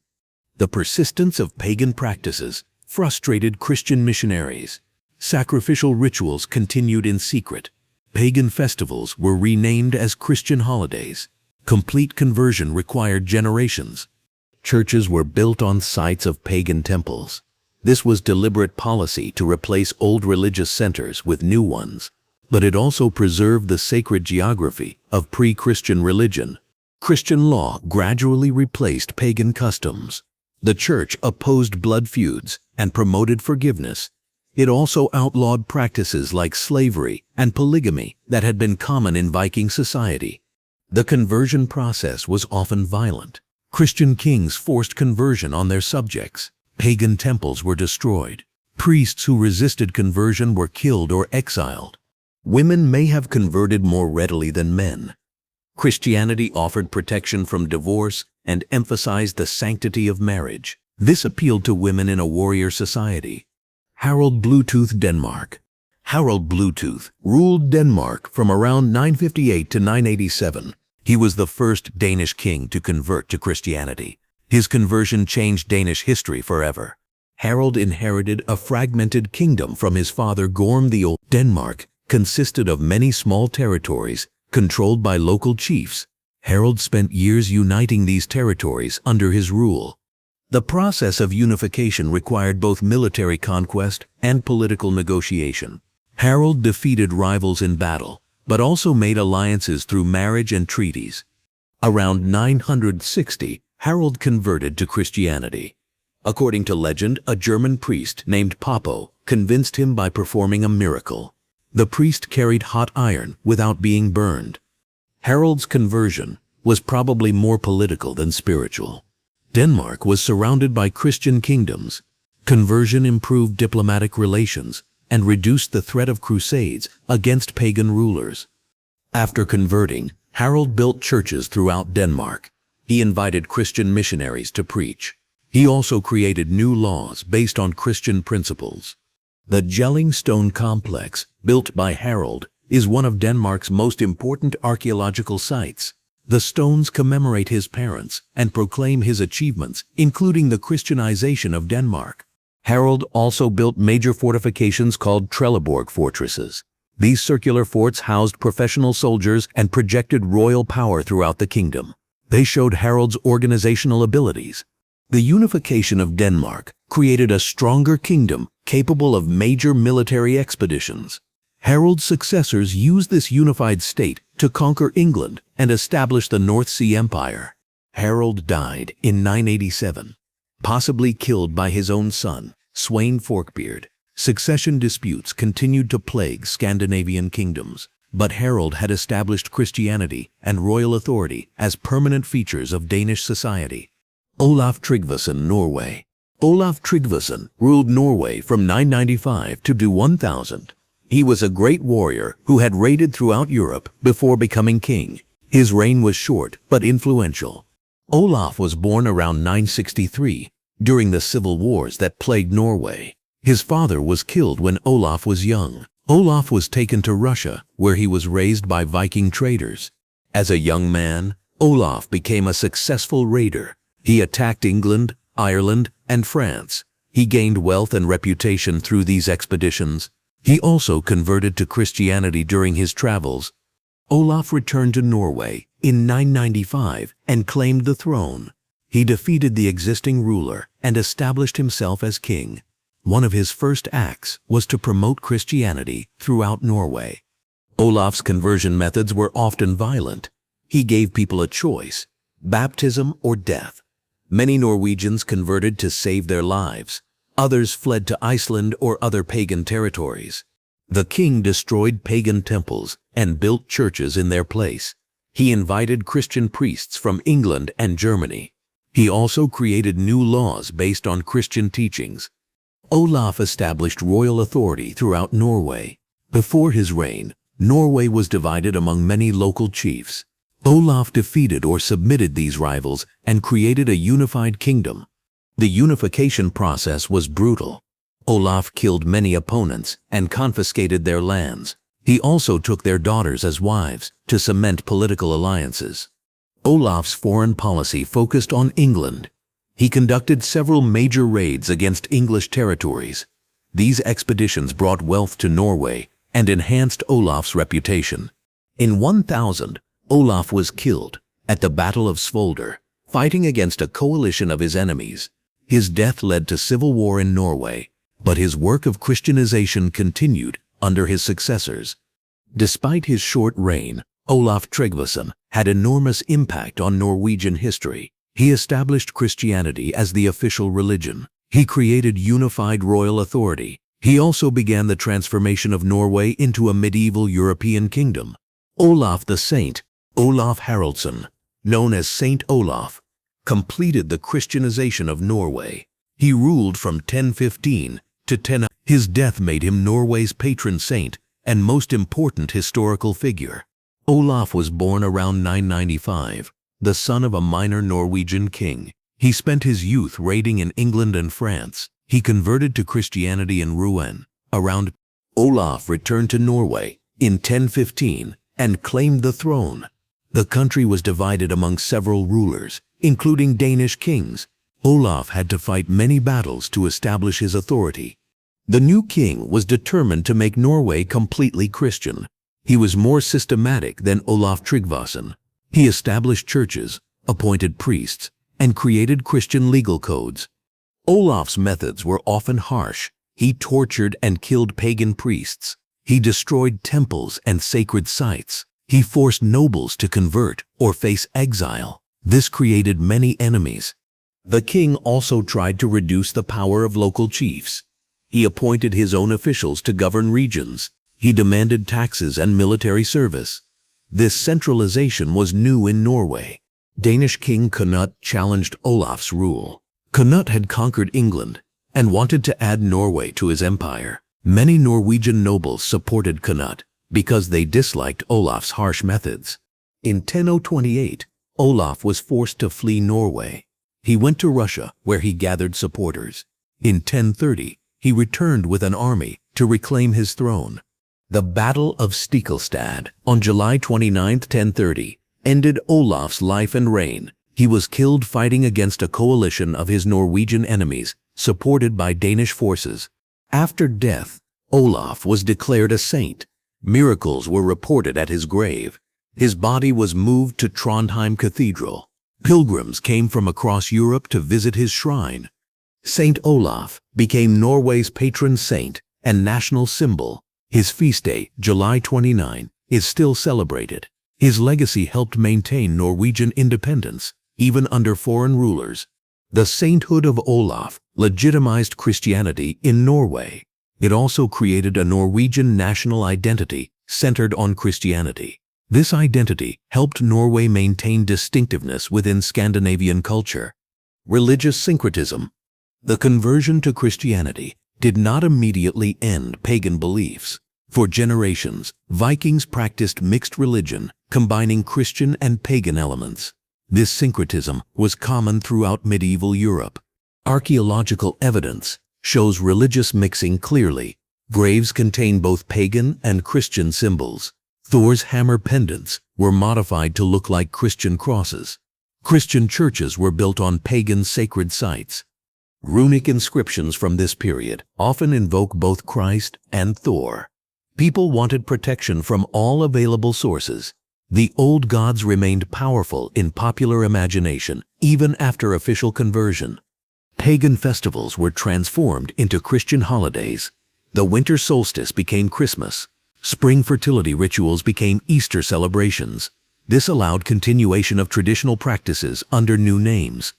The persistence of pagan practices frustrated Christian missionaries. Sacrificial rituals continued in secret. Pagan festivals were renamed as Christian holidays. Complete conversion required generations. Churches were built on sites of pagan temples. This was deliberate policy to replace old religious centers with new ones, but it also preserved the sacred geography of pre-Christian religion. Christian law gradually replaced pagan customs. The church opposed blood feuds and promoted forgiveness. It also outlawed practices like slavery and polygamy that had been common in Viking society. The conversion process was often violent. Christian kings forced conversion on their subjects. Pagan temples were destroyed. Priests who resisted conversion were killed or exiled. Women may have converted more readily than men. Christianity offered protection from divorce and emphasized the sanctity of marriage. This appealed to women in a warrior society. Harald Bluetooth Denmark. Harald Bluetooth ruled Denmark from around 958 to 987. He was the first Danish king to convert to Christianity. His conversion changed Danish history forever. Harald inherited a fragmented kingdom from his father Gorm the Old. Denmark consisted of many small territories controlled by local chiefs. Harald spent years uniting these territories under his rule. The process of unification required both military conquest and political negotiation. Harald defeated rivals in battle, but also made alliances through marriage and treaties. Around 960, Harald converted to Christianity. According to legend, a German priest named Popo convinced him by performing a miracle. The priest carried hot iron without being burned. Harald's conversion was probably more political than spiritual. Denmark was surrounded by Christian kingdoms. Conversion improved diplomatic relations and reduced the threat of crusades against pagan rulers. After converting, Harald built churches throughout Denmark. He invited Christian missionaries to preach. He also created new laws based on Christian principles. The Jelling stone complex, built by Harald, is one of Denmark's most important archaeological sites. The stones commemorate his parents and proclaim his achievements, including the Christianization of Denmark. Harald also built major fortifications called Trelleborg fortresses. These circular forts housed professional soldiers and projected royal power throughout the kingdom. They showed Harald's organizational abilities. The unification of Denmark created a stronger kingdom capable of major military expeditions. Harald's successors used this unified state to conquer England and establish the North Sea Empire. Harald died in 987, possibly killed by his own son, Sweyn Forkbeard. Succession disputes continued to plague Scandinavian kingdoms, but Harald had established Christianity and royal authority as permanent features of Danish society. Olaf Tryggvason, Norway. Olaf Tryggvason ruled Norway from 995 to 1000. He was a great warrior who had raided throughout Europe before becoming king. His reign was short but influential. Olaf was born around 963 during the civil wars that plagued Norway. His father was killed when Olaf was young. Olaf was taken to Russia, where he was raised by Viking traders. As a young man, Olaf became a successful raider. He attacked England, Ireland, and France. He gained wealth and reputation through these expeditions. He also converted to Christianity during his travels. Olaf returned to Norway in 995 and claimed the throne. He defeated the existing ruler and established himself as king. One of his first acts was to promote Christianity throughout Norway. Olaf's conversion methods were often violent. He gave people a choice: baptism or death. Many Norwegians converted to save their lives. Others fled to Iceland or other pagan territories. The king destroyed pagan temples and built churches in their place. He invited Christian priests from England and Germany. He also created new laws based on Christian teachings. Olaf established royal authority throughout Norway. Before his reign, Norway was divided among many local chiefs. Olaf defeated or submitted these rivals and created a unified kingdom. The unification process was brutal. Olaf killed many opponents and confiscated their lands. He also took their daughters as wives to cement political alliances. Olaf's foreign policy focused on England. He conducted several major raids against English territories. These expeditions brought wealth to Norway and enhanced Olaf's reputation. In 1000, Olaf was killed at the Battle of Svolder, fighting against a coalition of his enemies. His death led to civil war in Norway, but his work of Christianization continued under his successors. Despite his short reign, Olaf Tryggvason had enormous impact on Norwegian history. He established Christianity as the official religion. He created unified royal authority. He also began the transformation of Norway into a medieval European kingdom. Olaf the Saint, Olaf Haraldsson, known as Saint Olaf, completed the Christianization of Norway. He ruled from 1015 to 10. His death made him Norway's patron saint and most important historical figure. Olaf was born around 995, the son of a minor Norwegian king. He spent his youth raiding in England and France. He converted to Christianity in Rouen. Olaf returned to Norway in 1015 and claimed the throne. The country was divided among several rulers, including Danish kings. Olaf had to fight many battles to establish his authority. The new king was determined to make Norway completely Christian. He was more systematic than Olaf Tryggvason. He established churches, appointed priests, and created Christian legal codes. Olaf's methods were often harsh. He tortured and killed pagan priests. He destroyed temples and sacred sites. He forced nobles to convert or face exile. This created many enemies. The king also tried to reduce the power of local chiefs. He appointed his own officials to govern regions. He demanded taxes and military service. This centralization was new in Norway. Danish King Cnut challenged Olaf's rule. Cnut had conquered England and wanted to add Norway to his empire. Many Norwegian nobles supported Cnut because they disliked Olaf's harsh methods. In 1028, Olaf was forced to flee Norway. He went to Russia, where he gathered supporters. In 1030, he returned with an army to reclaim his throne. The Battle of Stiklestad on July 29, 1030, ended Olaf's life and reign. He was killed fighting against a coalition of his Norwegian enemies, supported by Danish forces. After death, Olaf was declared a saint. Miracles were reported at his grave. His body was moved to Trondheim Cathedral. Pilgrims came from across Europe to visit his shrine. Saint Olaf became Norway's patron saint and national symbol. His feast day, July 29, is still celebrated. His legacy helped maintain Norwegian independence, even under foreign rulers. The sainthood of Olaf legitimized Christianity in Norway. It also created a Norwegian national identity centered on Christianity. This identity helped Norway maintain distinctiveness within Scandinavian culture. Religious syncretism. The conversion to Christianity did not immediately end pagan beliefs. For generations, Vikings practiced mixed religion, combining Christian and pagan elements. This syncretism was common throughout medieval Europe. Archaeological evidence shows religious mixing clearly. Graves contain both pagan and Christian symbols. Thor's hammer pendants were modified to look like Christian crosses. Christian churches were built on pagan sacred sites. Runic inscriptions from this period often invoke both Christ and Thor. People wanted protection from all available sources. The old gods remained powerful in popular imagination even after official conversion. Pagan festivals were transformed into Christian holidays. The winter solstice became Christmas. Spring fertility rituals became Easter celebrations. This allowed continuation of traditional practices under new names.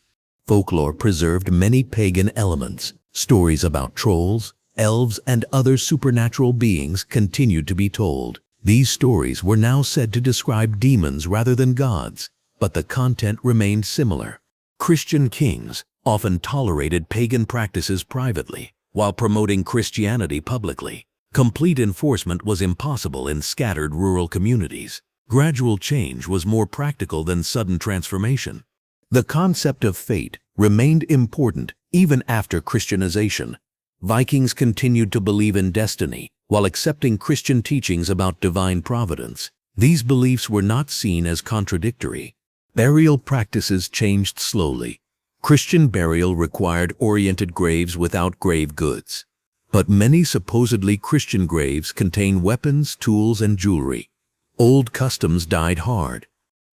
Folklore preserved many pagan elements. Stories about trolls, elves, and other supernatural beings continued to be told. These stories were now said to describe demons rather than gods, but the content remained similar. Christian kings often tolerated pagan practices privately, while promoting Christianity publicly. Complete enforcement was impossible in scattered rural communities. Gradual change was more practical than sudden transformation. The concept of fate remained important even after Christianization. Vikings continued to believe in destiny while accepting Christian teachings about divine providence. These beliefs were not seen as contradictory. Burial practices changed slowly. Christian burial required oriented graves without grave goods. But many supposedly Christian graves contain weapons, tools, and jewelry. Old customs died hard.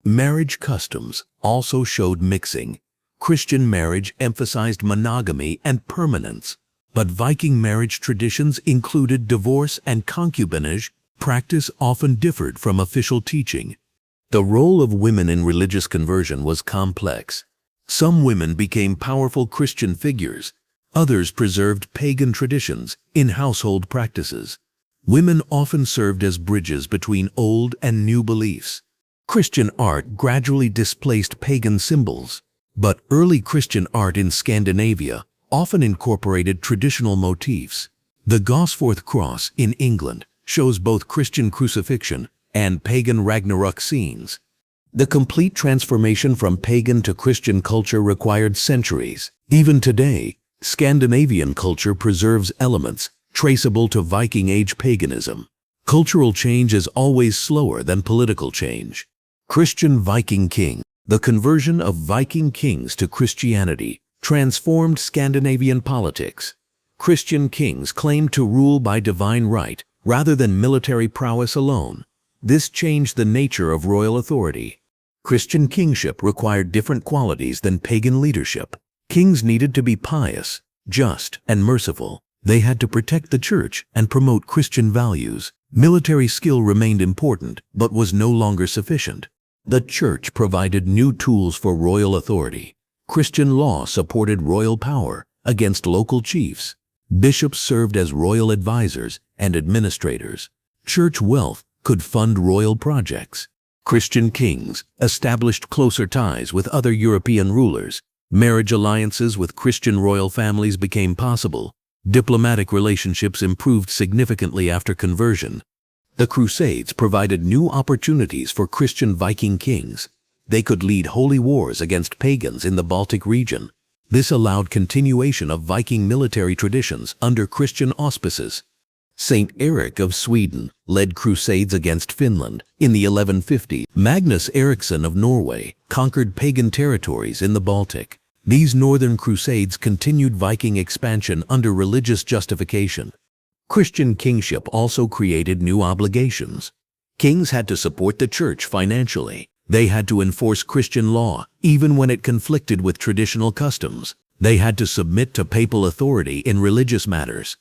Marriage customs also showed mixing. Christian marriage emphasized monogamy and permanence, but Viking marriage traditions included divorce and concubinage. Practice often differed from official teaching. The role of women in religious conversion was complex. Some women became powerful Christian figures. Others preserved pagan traditions in household practices. Women often served as bridges between old and new beliefs. Christian art gradually displaced pagan symbols, but early Christian art in Scandinavia often incorporated traditional motifs. The Gosforth Cross in England shows both Christian crucifixion and pagan Ragnarök scenes. The complete transformation from pagan to Christian culture required centuries. Even today, Scandinavian culture preserves elements traceable to Viking Age paganism. Cultural change is always slower than political change. Christian Viking king. The conversion of Viking kings to Christianity transformed Scandinavian politics. Christian kings claimed to rule by divine right rather than military prowess alone. This changed the nature of royal authority. Christian kingship required different qualities than pagan leadership. Kings needed to be pious, just, and merciful. They had to protect the church and promote Christian values. Military skill remained important, but was no longer sufficient. The church provided new tools for royal authority. Christian law supported royal power against local chiefs. Bishops served as royal advisors and administrators. Church wealth could fund royal projects. Christian kings established closer ties with other European rulers. Marriage alliances with Christian royal families became possible. Diplomatic relationships improved significantly after conversion. The Crusades provided new opportunities for Christian Viking kings. They could lead holy wars against pagans in the Baltic region. This allowed continuation of Viking military traditions under Christian auspices. Saint Erik of Sweden led crusades against Finland in the 1150s. Magnus Eriksson of Norway conquered pagan territories in the Baltic. These northern crusades continued Viking expansion under religious justification. Christian kingship also created new obligations. Kings had to support the church financially. They had to enforce Christian law, even when it conflicted with traditional customs. They had to submit to papal authority in religious matters.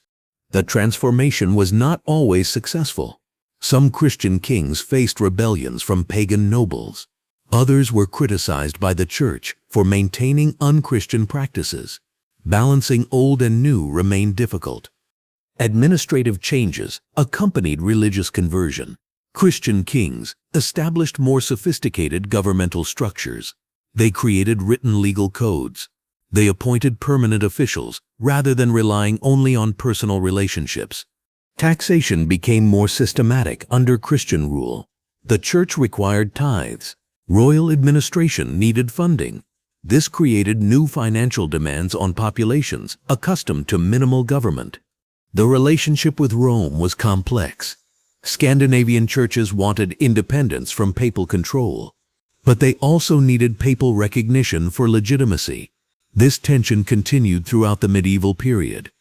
The transformation was not always successful. Some Christian kings faced rebellions from pagan nobles. Others were criticized by the church for maintaining unchristian practices. Balancing old and new remained difficult. Administrative changes accompanied religious conversion. Christian kings established more sophisticated governmental structures. They created written legal codes. They appointed permanent officials rather than relying only on personal relationships. Taxation became more systematic under Christian rule. The church required tithes. Royal administration needed funding. This created new financial demands on populations accustomed to minimal government. The relationship with Rome was complex. Scandinavian churches wanted independence from papal control, but they also needed papal recognition for legitimacy. This tension continued throughout the medieval period.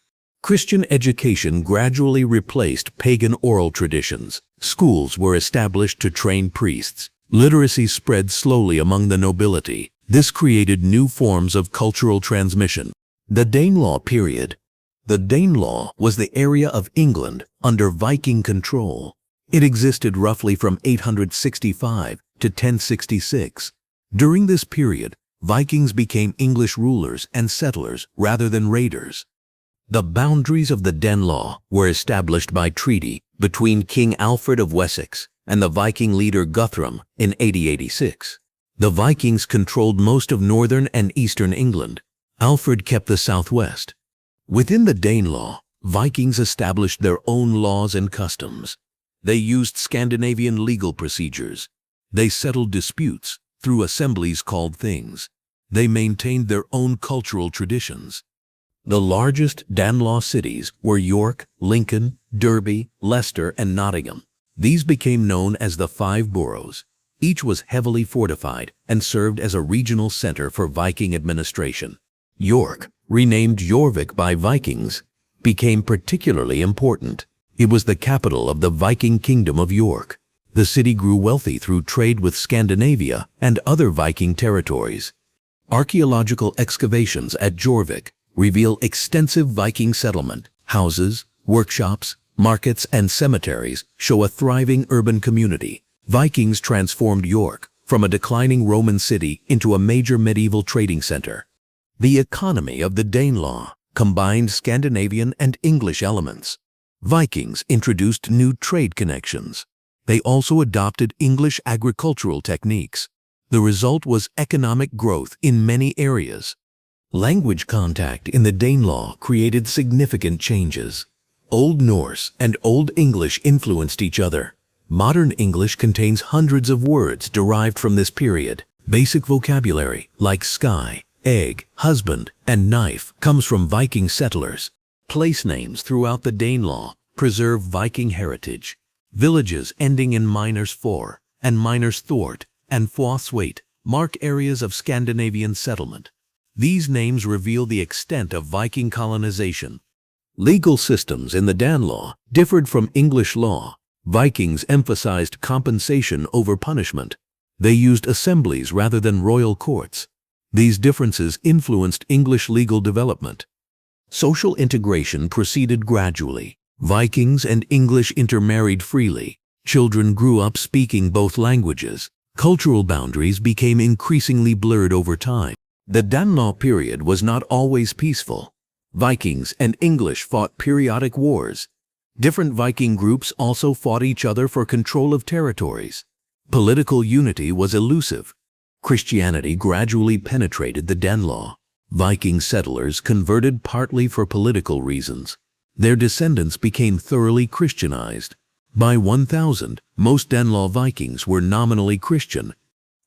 Christian education gradually replaced pagan oral traditions. Schools were established to train priests. Literacy spread slowly among the nobility. This created new forms of cultural transmission. The Danelaw Period. The Danelaw was the area of England under Viking control. It existed roughly from 865 to 1066. During this period, Vikings became English rulers and settlers rather than raiders. The boundaries of the Danelaw were established by treaty between King Alfred of Wessex and the Viking leader Guthrum in 8086. The Vikings controlled most of northern and eastern England. Alfred kept the southwest. Within the Danelaw, Vikings established their own laws and customs. They used Scandinavian legal procedures. They settled disputes through assemblies called things. They maintained their own cultural traditions. The largest Danelaw cities were York, Lincoln, Derby, Leicester, and Nottingham. These became known as the Five Boroughs. Each was heavily fortified and served as a regional center for Viking administration. York, renamed Jorvik by Vikings, became particularly important. It was the capital of the Viking Kingdom of York. The city grew wealthy through trade with Scandinavia and other Viking territories. Archaeological excavations at Jorvik reveal extensive Viking settlement. Houses, workshops, markets, and cemeteries show a thriving urban community. Vikings transformed York from a declining Roman city into a major medieval trading center. The economy of the Danelaw combined Scandinavian and English elements. Vikings introduced new trade connections. They also adopted English agricultural techniques. The result was economic growth in many areas. Language contact in the Danelaw created significant changes. Old Norse and Old English influenced each other. Modern English contains hundreds of words derived from this period. Basic vocabulary like sky, egg, husband, and knife comes from Viking settlers. Place names throughout the Danelaw preserve Viking heritage. Villages ending in miners for and miners thort and Fothwaite mark areas of Scandinavian settlement. These names reveal the extent of Viking colonization. Legal systems in the Danelaw differed from English law. Vikings emphasized compensation over punishment. They used assemblies rather than royal courts. These differences influenced English legal development. Social integration proceeded gradually. Vikings and English intermarried freely. Children grew up speaking both languages. Cultural boundaries became increasingly blurred over time. The Danelaw period was not always peaceful. Vikings and English fought periodic wars. Different Viking groups also fought each other for control of territories. Political unity was elusive. Christianity gradually penetrated the Danelaw. Viking settlers converted partly for political reasons. Their descendants became thoroughly Christianized. By 1000, most Danelaw Vikings were nominally Christian.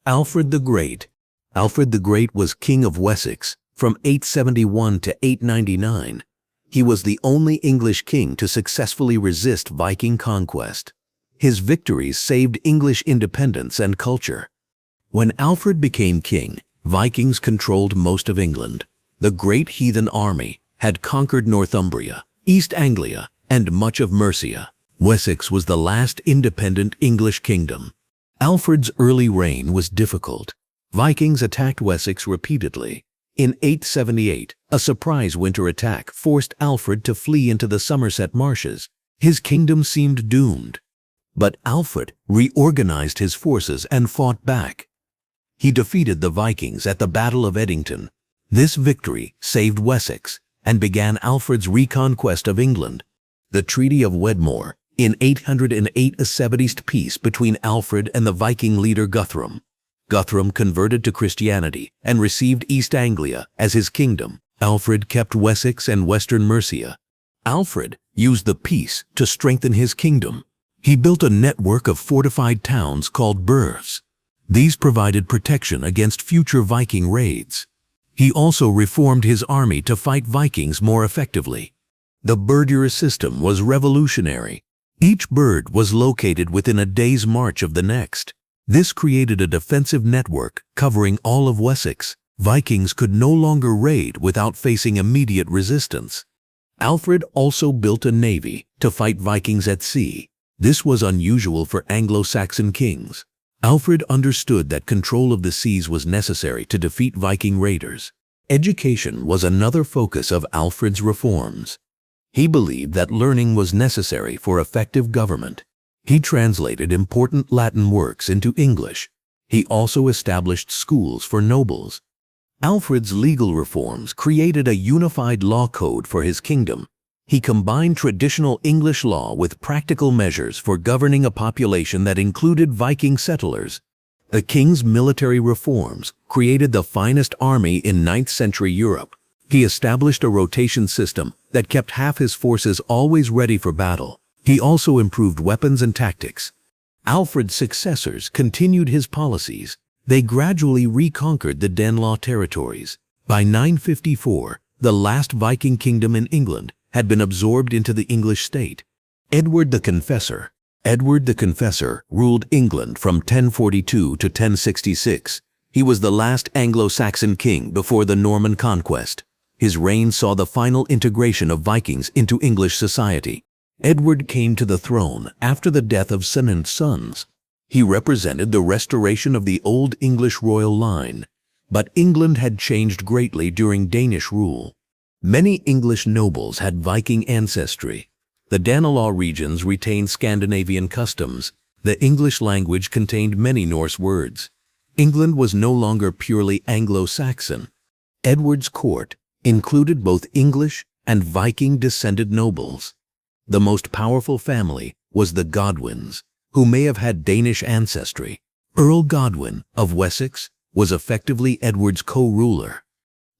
Alfred the Great. Alfred the Great was king of Wessex from 871 to 899. He was the only English king to successfully resist Viking conquest. His victories saved English independence and culture. When Alfred became king, Vikings controlled most of England. The Great Heathen Army had conquered Northumbria, East Anglia, and much of Mercia. Wessex was the last independent English kingdom. Alfred's early reign was difficult. Vikings attacked Wessex repeatedly. In 878, a surprise winter attack forced Alfred to flee into the Somerset marshes. His kingdom seemed doomed. But Alfred reorganized his forces and fought back. He defeated the Vikings at the Battle of Edington. This victory saved Wessex and began Alfred's reconquest of England. The Treaty of Wedmore in 808 established peace between Alfred and the Viking leader Guthrum. Guthrum converted to Christianity and received East Anglia as his kingdom. Alfred kept Wessex and western Mercia. Alfred used the peace to strengthen his kingdom. He built a network of fortified towns called burhs. These provided protection against future Viking raids. He also reformed his army to fight Vikings more effectively. The burgher system was revolutionary. Each burh was located within a day's march of the next. This created a defensive network covering all of Wessex. Vikings could no longer raid without facing immediate resistance. Alfred also built a navy to fight Vikings at sea. This was unusual for Anglo-Saxon kings. Alfred understood that control of the seas was necessary to defeat Viking raiders. Education was another focus of Alfred's reforms. He believed that learning was necessary for effective government. He translated important Latin works into English. He also established schools for nobles. Alfred's legal reforms created a unified law code for his kingdom. He combined traditional English law with practical measures for governing a population that included Viking settlers. The king's military reforms created the finest army in 9th century Europe. He established a rotation system that kept half his forces always ready for battle. He also improved weapons and tactics. Alfred's successors continued his policies. They gradually reconquered the Danelaw territories. By 954, the last Viking kingdom in England had been absorbed into the English state. Edward the Confessor. Edward the Confessor ruled England from 1042 to 1066. He was the last Anglo-Saxon king before the Norman conquest. His reign saw the final integration of Vikings into English society. Edward came to the throne after the death of Cnut's sons. He represented the restoration of the Old English royal line. But England had changed greatly during Danish rule. Many English nobles had Viking ancestry. The Danelaw regions retained Scandinavian customs. The English language contained many Norse words. England was no longer purely Anglo-Saxon. Edward's court included both English and Viking-descended nobles. The most powerful family was the Godwins, who may have had Danish ancestry. Earl Godwin of Wessex was effectively Edward's co-ruler.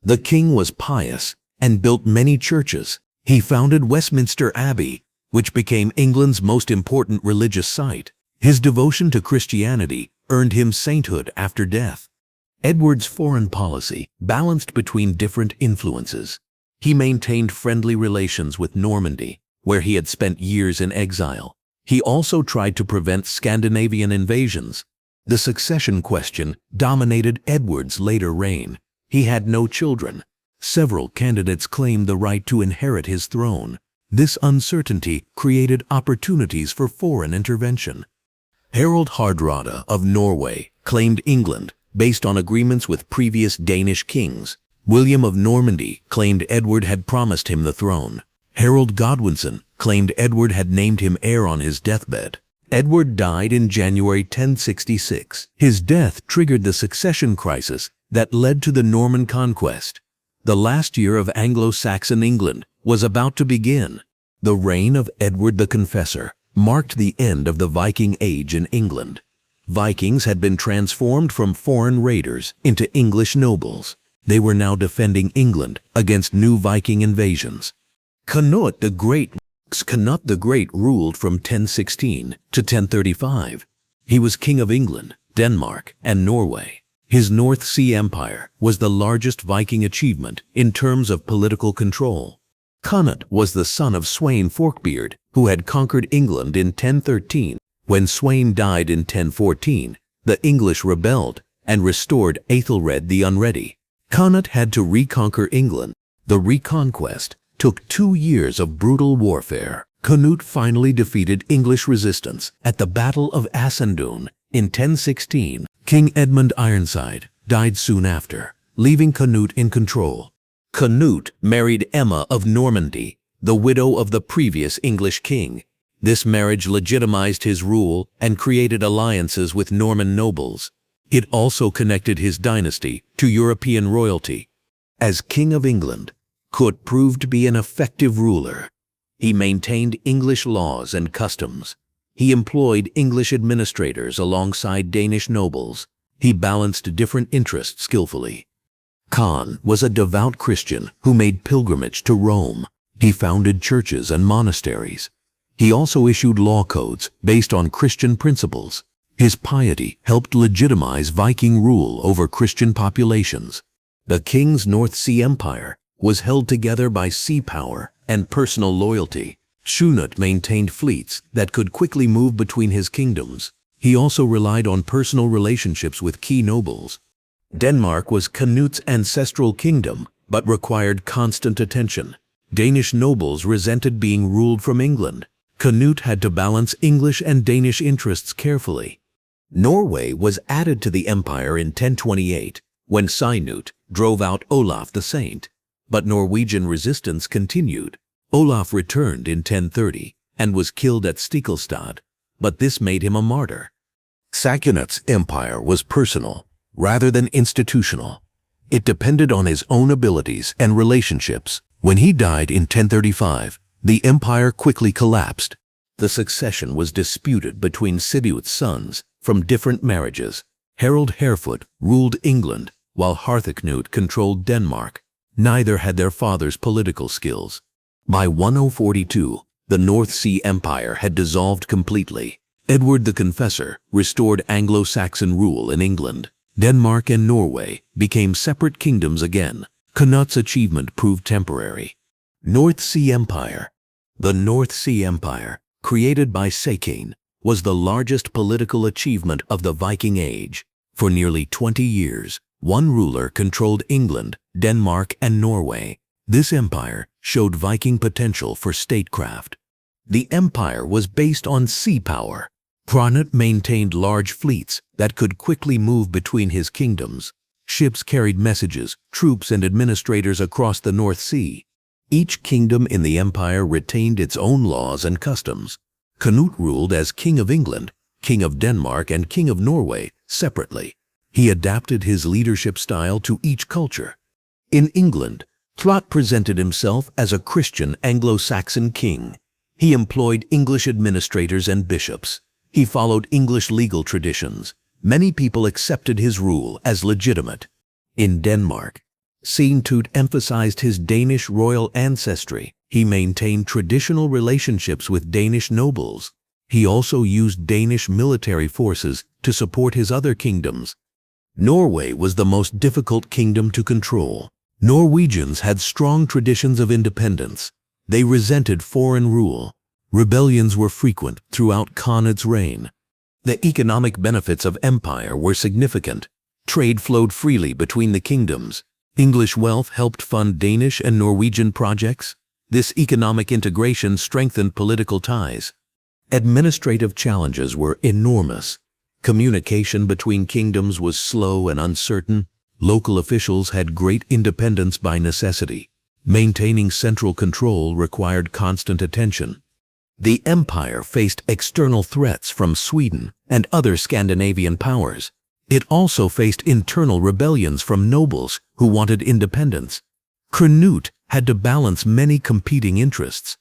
The king was pious and built many churches. He founded Westminster Abbey, which became England's most important religious site. His devotion to Christianity earned him sainthood after death. Edward's foreign policy balanced between different influences. He maintained friendly relations with Normandy, where he had spent years in exile. He also tried to prevent Scandinavian invasions. The succession question dominated Edward's later reign. He had no children. Several candidates claimed the right to inherit his throne. This uncertainty created opportunities for foreign intervention. Harald Hardrada of Norway claimed England based on agreements with previous Danish kings. William of Normandy claimed Edward had promised him the throne. Harold Godwinson claimed Edward had named him heir on his deathbed. Edward died in January 1066. His death triggered the succession crisis that led to the Norman conquest. The last year of Anglo-Saxon England was about to begin. The reign of Edward the Confessor marked the end of the Viking Age in England. Vikings had been transformed from foreign raiders into English nobles. They were now defending England against new Viking invasions. Cnut the Great ruled from 1016 to 1035. He was king of England, Denmark, and Norway. His North Sea Empire was the largest Viking achievement in terms of political control. Cnut was the son of Sweyn Forkbeard, who had conquered England in 1013. When Sweyn died in 1014, the English rebelled and restored Aethelred the Unready. Cnut had to reconquer England. The reconquest took 2 years of brutal warfare. Cnut finally defeated English resistance at the Battle of Ascendun in 1016. King Edmund Ironside died soon after, leaving Cnut in control. Cnut married Emma of Normandy, the widow of the previous English king. This marriage legitimized his rule and created alliances with Norman nobles. It also connected his dynasty to European royalty. As King of England, Cnut proved to be an effective ruler. He maintained English laws and customs. He employed English administrators alongside Danish nobles. He balanced different interests skillfully. Khan was a devout Christian who made pilgrimage to Rome. He founded churches and monasteries. He also issued law codes based on Christian principles. His piety helped legitimize Viking rule over Christian populations. The king's North Sea Empire was held together by sea power and personal loyalty. Cnut maintained fleets that could quickly move between his kingdoms. He also relied on personal relationships with key nobles. Denmark was Cnut's ancestral kingdom, but required constant attention. Danish nobles resented being ruled from England. Cnut had to balance English and Danish interests carefully. Norway was added to the empire in 1028 when Cnut drove out Olaf the Saint, but Norwegian resistance continued. Olaf returned in 1030 and was killed at Stiklestad, but this made him a martyr. Cnut's empire was personal rather than institutional. It depended on his own abilities and relationships. When he died in 1035, the empire quickly collapsed. The succession was disputed between Cnut's sons from different marriages. Harald Harefoot ruled England, while Harthacnut controlled Denmark. Neither had their father's political skills. By 1042, the North Sea Empire had dissolved completely. Edward the Confessor restored Anglo-Saxon rule in England. Denmark and Norway became separate kingdoms again. Cnut's achievement proved temporary. North Sea Empire. The North Sea Empire, created by Sakane, was the largest political achievement of the Viking Age. For nearly 20 years, one ruler controlled England, Denmark, and Norway. This empire showed Viking potential for statecraft. The empire was based on sea power. Cnut maintained large fleets that could quickly move between his kingdoms. Ships carried messages, troops, and administrators across the North Sea. Each kingdom in the empire retained its own laws and customs. Cnut ruled as King of England, King of Denmark, and King of Norway separately. He adapted his leadership style to each culture. In England, Cnut presented himself as a Christian Anglo-Saxon king. He employed English administrators and bishops. He followed English legal traditions. Many people accepted his rule as legitimate. In Denmark, Cnut emphasized his Danish royal ancestry. He maintained traditional relationships with Danish nobles. He also used Danish military forces to support his other kingdoms. Norway was the most difficult kingdom to control. Norwegians had strong traditions of independence. They resented foreign rule. Rebellions were frequent throughout Cnut's reign. The economic benefits of empire were significant. Trade flowed freely between the kingdoms. English wealth helped fund Danish and Norwegian projects. This economic integration strengthened political ties. Administrative challenges were enormous. Communication between kingdoms was slow and uncertain. Local officials had great independence by necessity. Maintaining central control required constant attention. The empire faced external threats from Sweden and other Scandinavian powers. It also faced internal rebellions from nobles who wanted independence. Cnut had to balance many competing interests.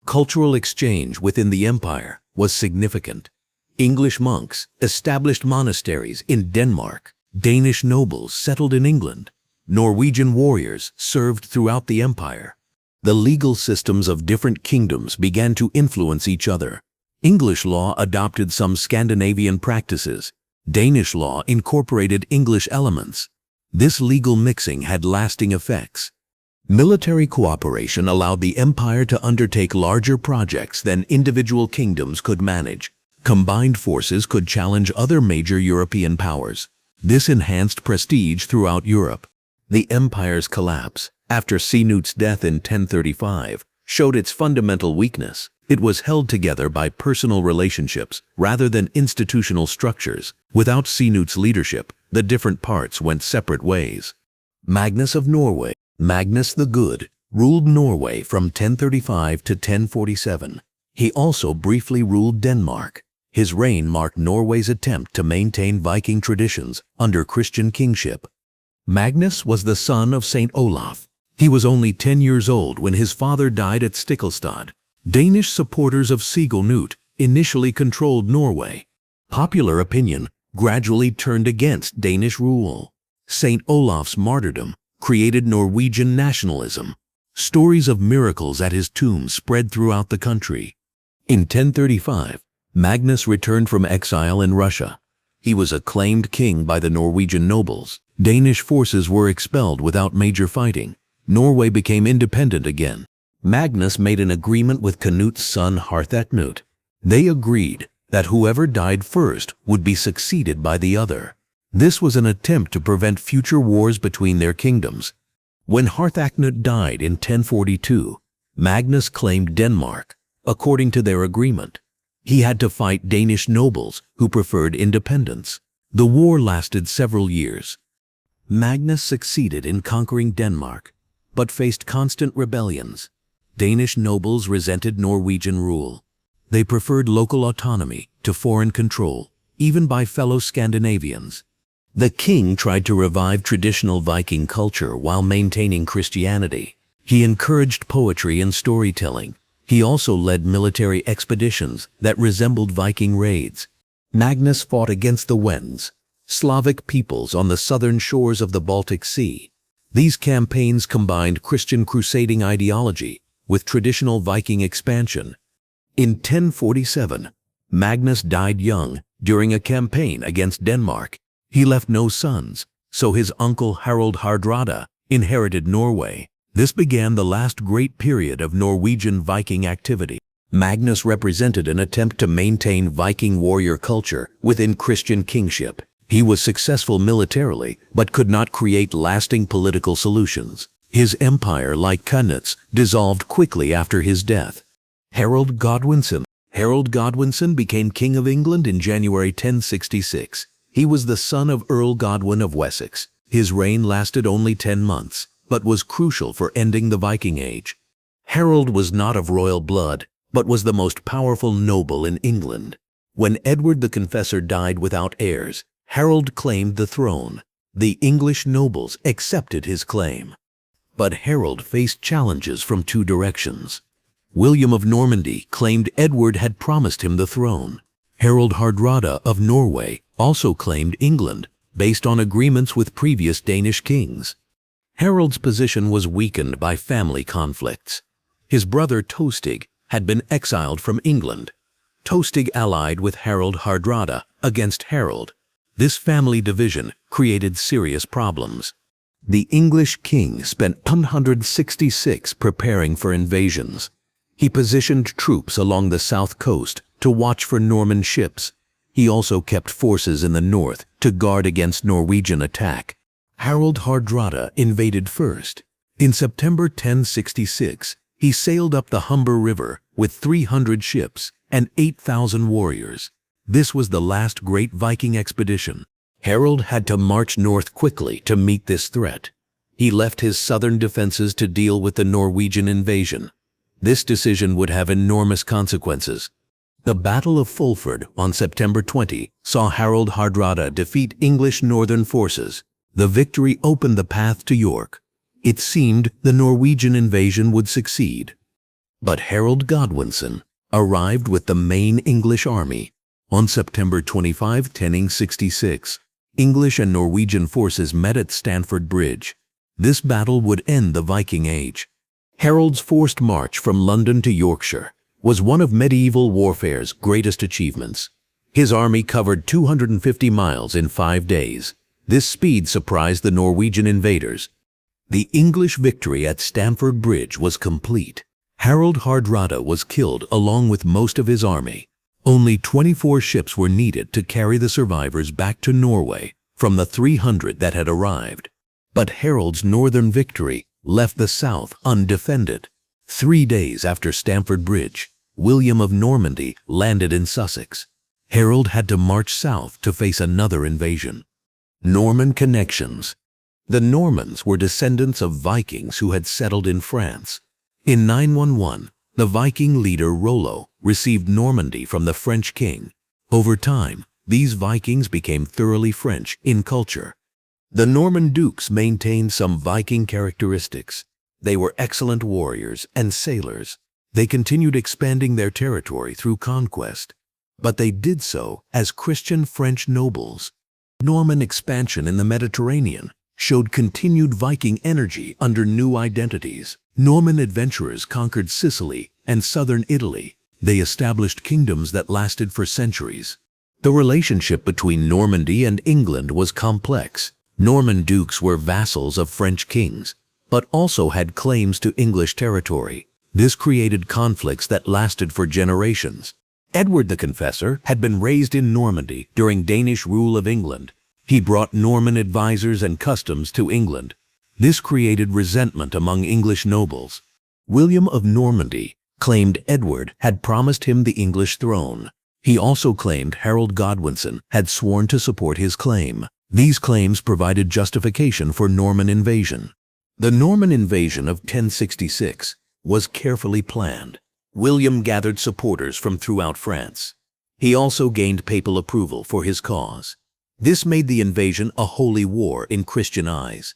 Cultural exchange within the empire was significant. English monks established monasteries in Denmark. Danish nobles settled in England. Norwegian warriors served throughout the empire. The legal systems of different kingdoms began to influence each other. English law adopted some Scandinavian practices. Danish law incorporated English elements. This legal mixing had lasting effects. Military cooperation allowed the empire to undertake larger projects than individual kingdoms could manage. Combined forces could challenge other major European powers. This enhanced prestige throughout Europe. The empire's collapse, after Cnut's death in 1035, showed its fundamental weakness. It was held together by personal relationships rather than institutional structures. Without Cnut's leadership, the different parts went separate ways. Magnus of Norway, Magnus the Good, ruled Norway from 1035 to 1047. He also briefly ruled Denmark. His reign marked Norway's attempt to maintain Viking traditions under Christian kingship. Magnus was the son of Saint Olaf. He was only 10 years old when his father died at Stiklestad. Danish supporters of Cnut initially controlled Norway. Popular opinion gradually turned against Danish rule. Saint Olaf's martyrdom created Norwegian nationalism. Stories of miracles at his tomb spread throughout the country. In 1035, Magnus returned from exile in Russia. He was acclaimed king by the Norwegian nobles. Danish forces were expelled without major fighting. Norway became independent again. Magnus made an agreement with Cnut's son Harthacnut. They agreed that whoever died first would be succeeded by the other. This was an attempt to prevent future wars between their kingdoms. When Harthacnut died in 1042, Magnus claimed Denmark, according to their agreement. He had to fight Danish nobles who preferred independence. The war lasted several years. Magnus succeeded in conquering Denmark, but faced constant rebellions. Danish nobles resented Norwegian rule. They preferred local autonomy to foreign control, even by fellow Scandinavians. The king tried to revive traditional Viking culture while maintaining Christianity. He encouraged poetry and storytelling. He also led military expeditions that resembled Viking raids. Magnus fought against the Wends, Slavic peoples on the southern shores of the Baltic Sea. These campaigns combined Christian crusading ideology with traditional Viking expansion. In 1047, Magnus died young during a campaign against Denmark. He left no sons, so his uncle Harald Hardrada inherited Norway. This began the last great period of Norwegian Viking activity. Magnus represented an attempt to maintain Viking warrior culture within Christian kingship. He was successful militarily, but could not create lasting political solutions. His empire, like Cnut's, dissolved quickly after his death. Harold Godwinson became King of England in January 1066. He was the son of Earl Godwin of Wessex. His reign lasted only 10 months, but was crucial for ending the Viking Age. Harold was not of royal blood, but was the most powerful noble in England. When Edward the Confessor died without heirs, Harold claimed the throne. The English nobles accepted his claim. But Harold faced challenges from two directions. William of Normandy claimed Edward had promised him the throne. Harald Hardrada of Norway also claimed England, based on agreements with previous Danish kings. Harold's position was weakened by family conflicts. His brother Tostig had been exiled from England. Tostig allied with Harald Hardrada against Harold. This family division created serious problems. The English king spent 166 preparing for invasions. He positioned troops along the south coast to watch for Norman ships. He also kept forces in the north to guard against Norwegian attack. Harald Hardrada invaded first. In September 1066, he sailed up the Humber River with 300 ships and 8,000 warriors. This was the last great Viking expedition. Harold had to march north quickly to meet this threat. He left his southern defenses to deal with the Norwegian invasion. This decision would have enormous consequences. The Battle of Fulford on September 20 saw Harald Hardrada defeat English northern forces. The victory opened the path to York. It seemed the Norwegian invasion would succeed. But Harold Godwinson arrived with the main English army. On September 25, 1066, English and Norwegian forces met at Stamford Bridge. This battle would end the Viking Age. Harold's forced march from London to Yorkshire was one of medieval warfare's greatest achievements. His army covered 250 miles in 5 days. This speed surprised the Norwegian invaders. The English victory at Stamford Bridge was complete. Harald Hardrada was killed along with most of his army. Only 24 ships were needed to carry the survivors back to Norway from the 300 that had arrived. But Harold's northern victory left the south undefended. 3 days after Stamford Bridge, William of Normandy landed in Sussex. Harold had to march south to face another invasion. Norman connections. The Normans were descendants of Vikings who had settled in France. In 911, the Viking leader Rollo received Normandy from the French king. Over time, these Vikings became thoroughly French in culture. The Norman dukes maintained some Viking characteristics. They were excellent warriors and sailors. They continued expanding their territory through conquest, but they did so as Christian French nobles. Norman expansion in the Mediterranean showed continued Viking energy under new identities. Norman adventurers conquered Sicily and southern Italy. They established kingdoms that lasted for centuries. The relationship between Normandy and England was complex. Norman dukes were vassals of French kings, but also had claims to English territory. This created conflicts that lasted for generations. Edward the Confessor had been raised in Normandy during Danish rule of England. He brought Norman advisors and customs to England. This created resentment among English nobles. William of Normandy claimed Edward had promised him the English throne. He also claimed Harold Godwinson had sworn to support his claim. These claims provided justification for Norman invasion. The Norman invasion of 1066 was carefully planned. William gathered supporters from throughout France. He also gained papal approval for his cause. This made the invasion a holy war in Christian eyes.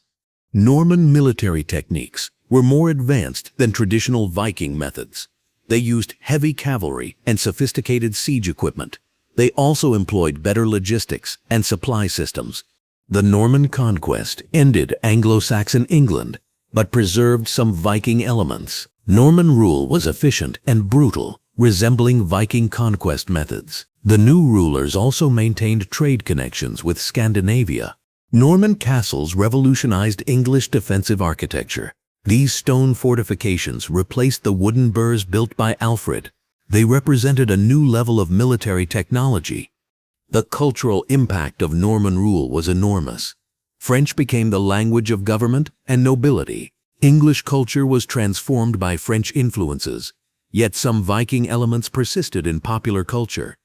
Norman military techniques were more advanced than traditional Viking methods. They used heavy cavalry and sophisticated siege equipment. They also employed better logistics and supply systems. The Norman conquest ended Anglo-Saxon England, but preserved some Viking elements. Norman rule was efficient and brutal, resembling Viking conquest methods. The new rulers also maintained trade connections with Scandinavia. Norman castles revolutionized English defensive architecture. These stone fortifications replaced the wooden burhs built by Alfred. They represented a new level of military technology. The cultural impact of Norman rule was enormous. French became the language of government and nobility. English culture was transformed by French influences, yet some Viking elements persisted in popular culture.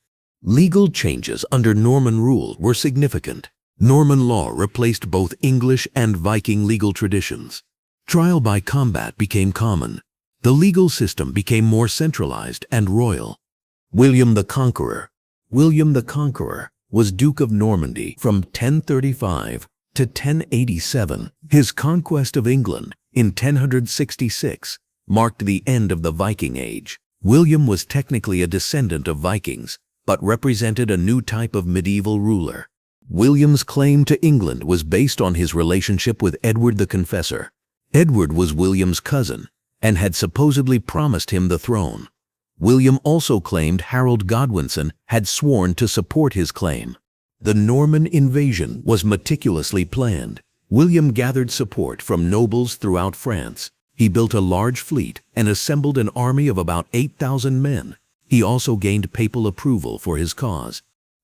Legal changes under Norman rule were significant. Norman law replaced both English and Viking legal traditions. Trial by combat became common. The legal system became more centralized and royal. William the Conqueror. William the Conqueror was Duke of Normandy from 1035 to 1087. His conquest of England in 1066 marked the end of the Viking Age. William was technically a descendant of Vikings, but represented a new type of medieval ruler. William's claim to England was based on his relationship with Edward the Confessor. Edward was William's cousin and had supposedly promised him the throne. William also claimed Harold Godwinson had sworn to support his claim. The Norman invasion was meticulously planned. William gathered support from nobles throughout France. He built a large fleet and assembled an army of about 8,000 men. He also gained papal approval for his cause.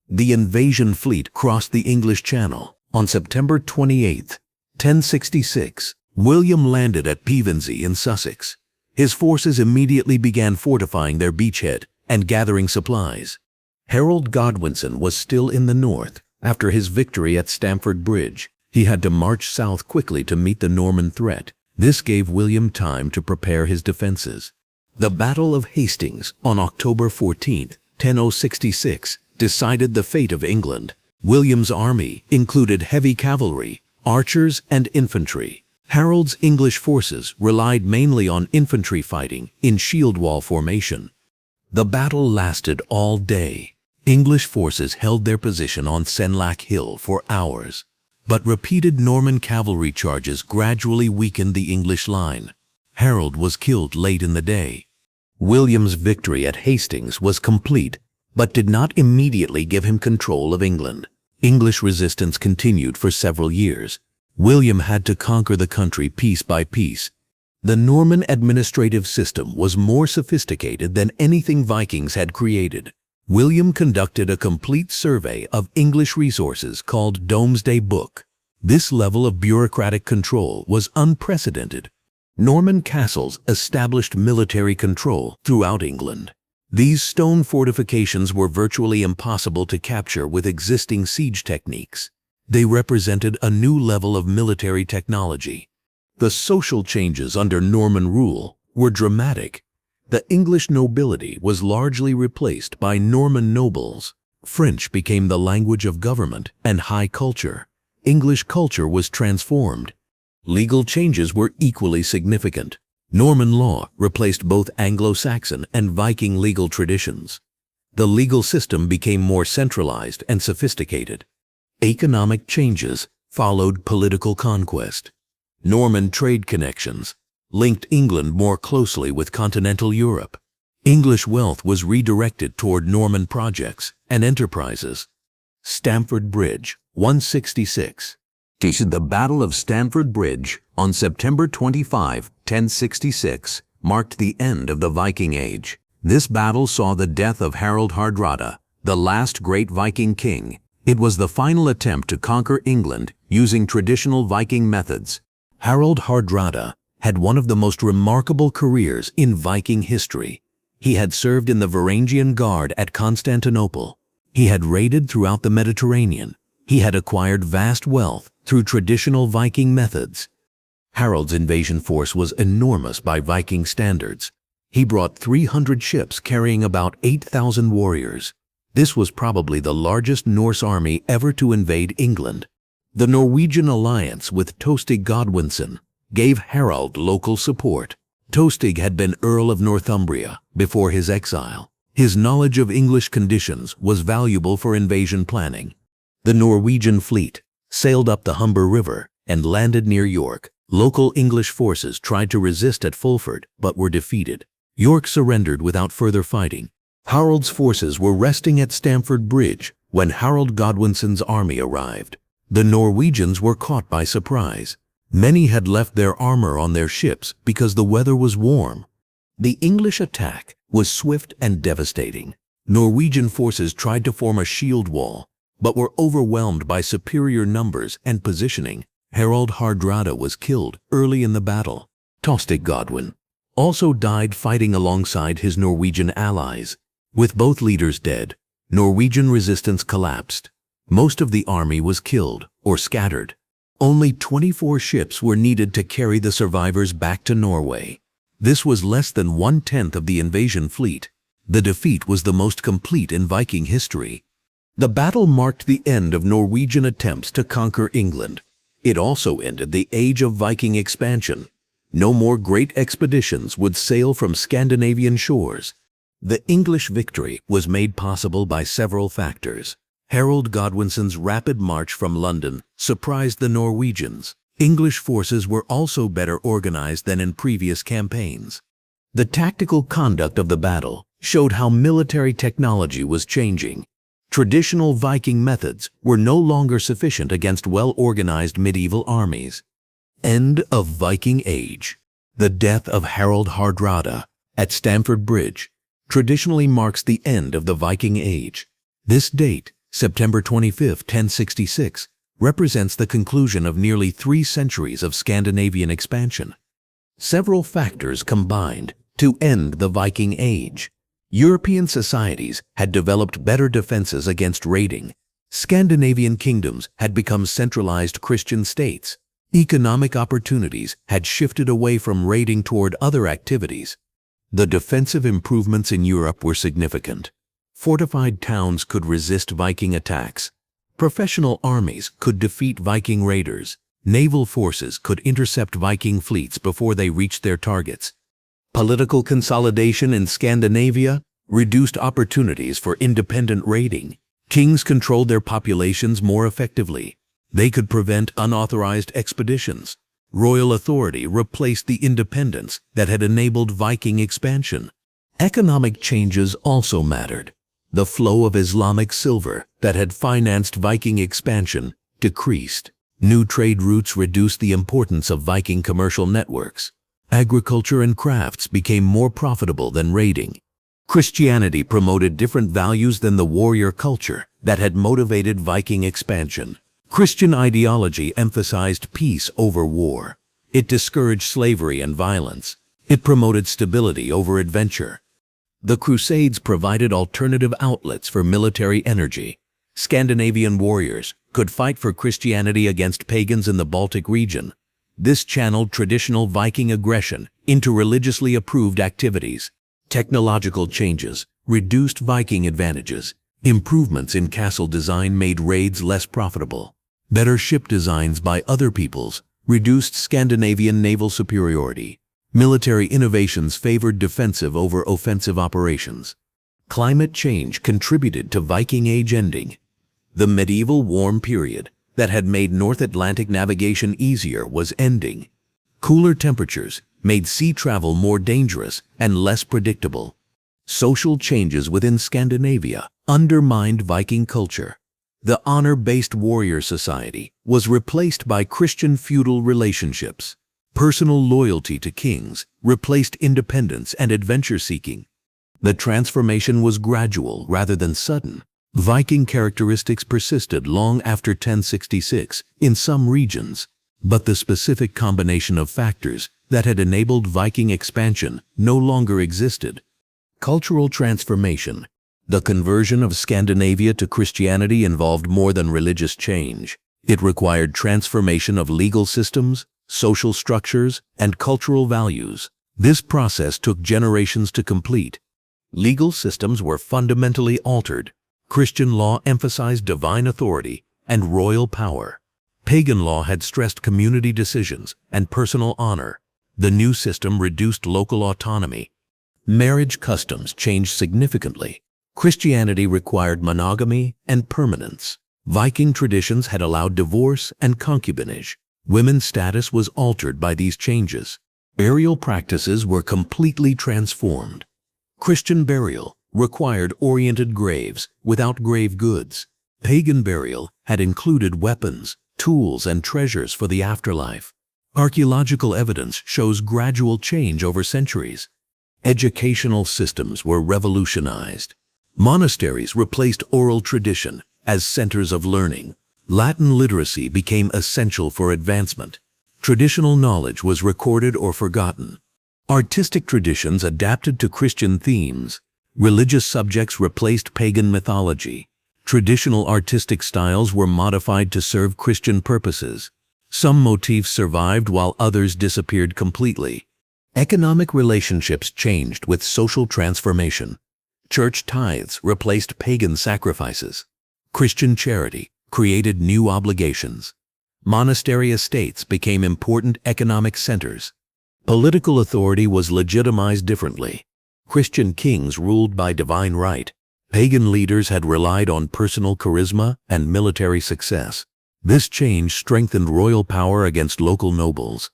The invasion fleet crossed the English Channel. On September 28, 1066, William landed at Pevensey in Sussex. His forces immediately began fortifying their beachhead and gathering supplies. Harold Godwinson was still in the north. After his victory at Stamford Bridge, he had to march south quickly to meet the Norman threat. This gave William time to prepare his defenses. The Battle of Hastings on October 14, 1066, decided the fate of England. William's army included heavy cavalry, archers, and infantry. Harold's English forces relied mainly on infantry fighting in shield wall formation. The battle lasted all day. English forces held their position on Senlac Hill for hours, but repeated Norman cavalry charges gradually weakened the English line. Harold was killed late in the day. William's victory at Hastings was complete, but did not immediately give him control of England. English resistance continued for several years. William had to conquer the country piece by piece. The Norman administrative system was more sophisticated than anything Vikings had created. William conducted a complete survey of English resources called Domesday Book. This level of bureaucratic control was unprecedented. Norman castles established military control throughout England. These stone fortifications were virtually impossible to capture with existing siege techniques. They represented a new level of military technology. The social changes under Norman rule were dramatic. The English nobility was largely replaced by Norman nobles. French became the language of government and high culture. English culture was transformed. Legal changes were equally significant. Norman law replaced both Anglo-Saxon and Viking legal traditions. The legal system became more centralized and sophisticated. Economic changes followed political conquest. Norman trade connections linked England more closely with continental Europe. English wealth was redirected toward Norman projects and enterprises. Stamford Bridge, 166. The Battle of Stamford Bridge on September 25, 1066, marked the end of the Viking Age. This battle saw the death of Harald Hardrada, the last great Viking king. It was the final attempt to conquer England using traditional Viking methods. Harald Hardrada had one of the most remarkable careers in Viking history. He had served in the Varangian Guard at Constantinople. He had raided throughout the Mediterranean. He had acquired vast wealth through traditional Viking methods. Harald's invasion force was enormous by Viking standards. He brought 300 ships carrying about 8,000 warriors. This was probably the largest Norse army ever to invade England. The Norwegian alliance with Tostig Godwinson gave Harald local support. Tostig had been Earl of Northumbria before his exile. His knowledge of English conditions was valuable for invasion planning. The Norwegian fleet sailed up the Humber River and landed near York. Local English forces tried to resist at Fulford but were defeated. York surrendered without further fighting. Harald's forces were resting at Stamford Bridge when Harald Godwinson's army arrived. The Norwegians were caught by surprise. Many had left their armor on their ships because the weather was warm. The English attack was swift and devastating. Norwegian forces tried to form a shield wall, but were overwhelmed by superior numbers and positioning. Harald Hardrada was killed early in the battle. Tostig Godwin also died fighting alongside his Norwegian allies. With both leaders dead, Norwegian resistance collapsed. Most of the army was killed or scattered. Only 24 ships were needed to carry the survivors back to Norway. This was less than 1/10 of the invasion fleet. The defeat was the most complete in Viking history. The battle marked the end of Norwegian attempts to conquer England. It also ended the age of Viking expansion. No more great expeditions would sail from Scandinavian shores. The English victory was made possible by several factors. Harald Godwinson's rapid march from London surprised the Norwegians. English forces were also better organized than in previous campaigns. The tactical conduct of the battle showed how military technology was changing. Traditional Viking methods were no longer sufficient against well-organized medieval armies. End of Viking Age. The death of Harald Hardrada at Stamford Bridge traditionally marks the end of the Viking Age. This date, September 25, 1066, represents the conclusion of nearly 3 centuries of Scandinavian expansion. Several factors combined to end the Viking Age. European societies had developed better defenses against raiding. Scandinavian kingdoms had become centralized Christian states. Economic opportunities had shifted away from raiding toward other activities. The defensive improvements in Europe were significant. Fortified towns could resist Viking attacks. Professional armies could defeat Viking raiders. Naval forces could intercept Viking fleets before they reached their targets. Political consolidation in Scandinavia reduced opportunities for independent raiding. Kings controlled their populations more effectively. They could prevent unauthorized expeditions. Royal authority replaced the independence that had enabled Viking expansion. Economic changes also mattered. The flow of Islamic silver that had financed Viking expansion decreased. New trade routes reduced the importance of Viking commercial networks. Agriculture and crafts became more profitable than raiding. Christianity promoted different values than the warrior culture that had motivated Viking expansion. Christian ideology emphasized peace over war. It discouraged slavery and violence. It promoted stability over adventure. The Crusades provided alternative outlets for military energy. Scandinavian warriors could fight for Christianity against pagans in the Baltic region. This channeled traditional Viking aggression into religiously approved activities. Technological changes reduced Viking advantages. Improvements in castle design made raids less profitable. Better ship designs by other peoples reduced Scandinavian naval superiority. Military innovations favored defensive over offensive operations. Climate change contributed to Viking Age ending. The medieval warm period that had made North Atlantic navigation easier was ending. Cooler temperatures made sea travel more dangerous and less predictable. Social changes within Scandinavia undermined Viking culture. The honor-based warrior society was replaced by Christian feudal relationships. Personal loyalty to kings replaced independence and adventure-seeking. The transformation was gradual rather than sudden. Viking characteristics persisted long after 1066 in some regions, but the specific combination of factors that had enabled Viking expansion no longer existed. Cultural transformation. The conversion of Scandinavia to Christianity involved more than religious change. It required transformation of legal systems, social structures, and cultural values. This process took generations to complete. Legal systems were fundamentally altered. Christian law emphasized divine authority and royal power. Pagan law had stressed community decisions and personal honor. The new system reduced local autonomy. Marriage customs changed significantly. Christianity required monogamy and permanence. Viking traditions had allowed divorce and concubinage. Women's status was altered by these changes. Burial practices were completely transformed. Christian burial required oriented graves without grave goods. Pagan burial had included weapons, tools, and treasures for the afterlife. Archaeological evidence shows gradual change over centuries. Educational systems were revolutionized. Monasteries replaced oral tradition as centers of learning. Latin literacy became essential for advancement. Traditional knowledge was recorded or forgotten. Artistic traditions adapted to Christian themes. Religious subjects replaced pagan mythology. Traditional artistic styles were modified to serve Christian purposes. Some motifs survived while others disappeared completely. Economic relationships changed with social transformation. Church tithes replaced pagan sacrifices. Christian charity created new obligations. Monastery estates became important economic centers. Political authority was legitimized differently. Christian kings ruled by divine right. Pagan leaders had relied on personal charisma and military success. This change strengthened royal power against local nobles.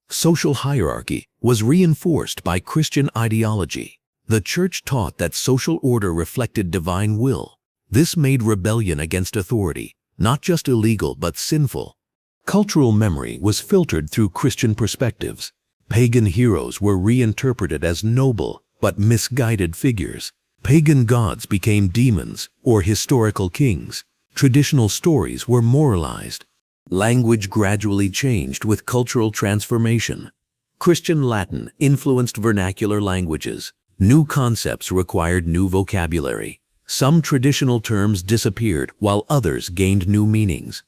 Social hierarchy was reinforced by Christian ideology. The Church taught that social order reflected divine will. This made rebellion against authority not just illegal but sinful. Cultural memory was filtered through Christian perspectives. Pagan heroes were reinterpreted as noble but misguided figures. Pagan gods became demons or historical kings. Traditional stories were moralized. Language gradually changed with cultural transformation. Christian Latin influenced vernacular languages. New concepts required new vocabulary. Some traditional terms disappeared while others gained new meanings.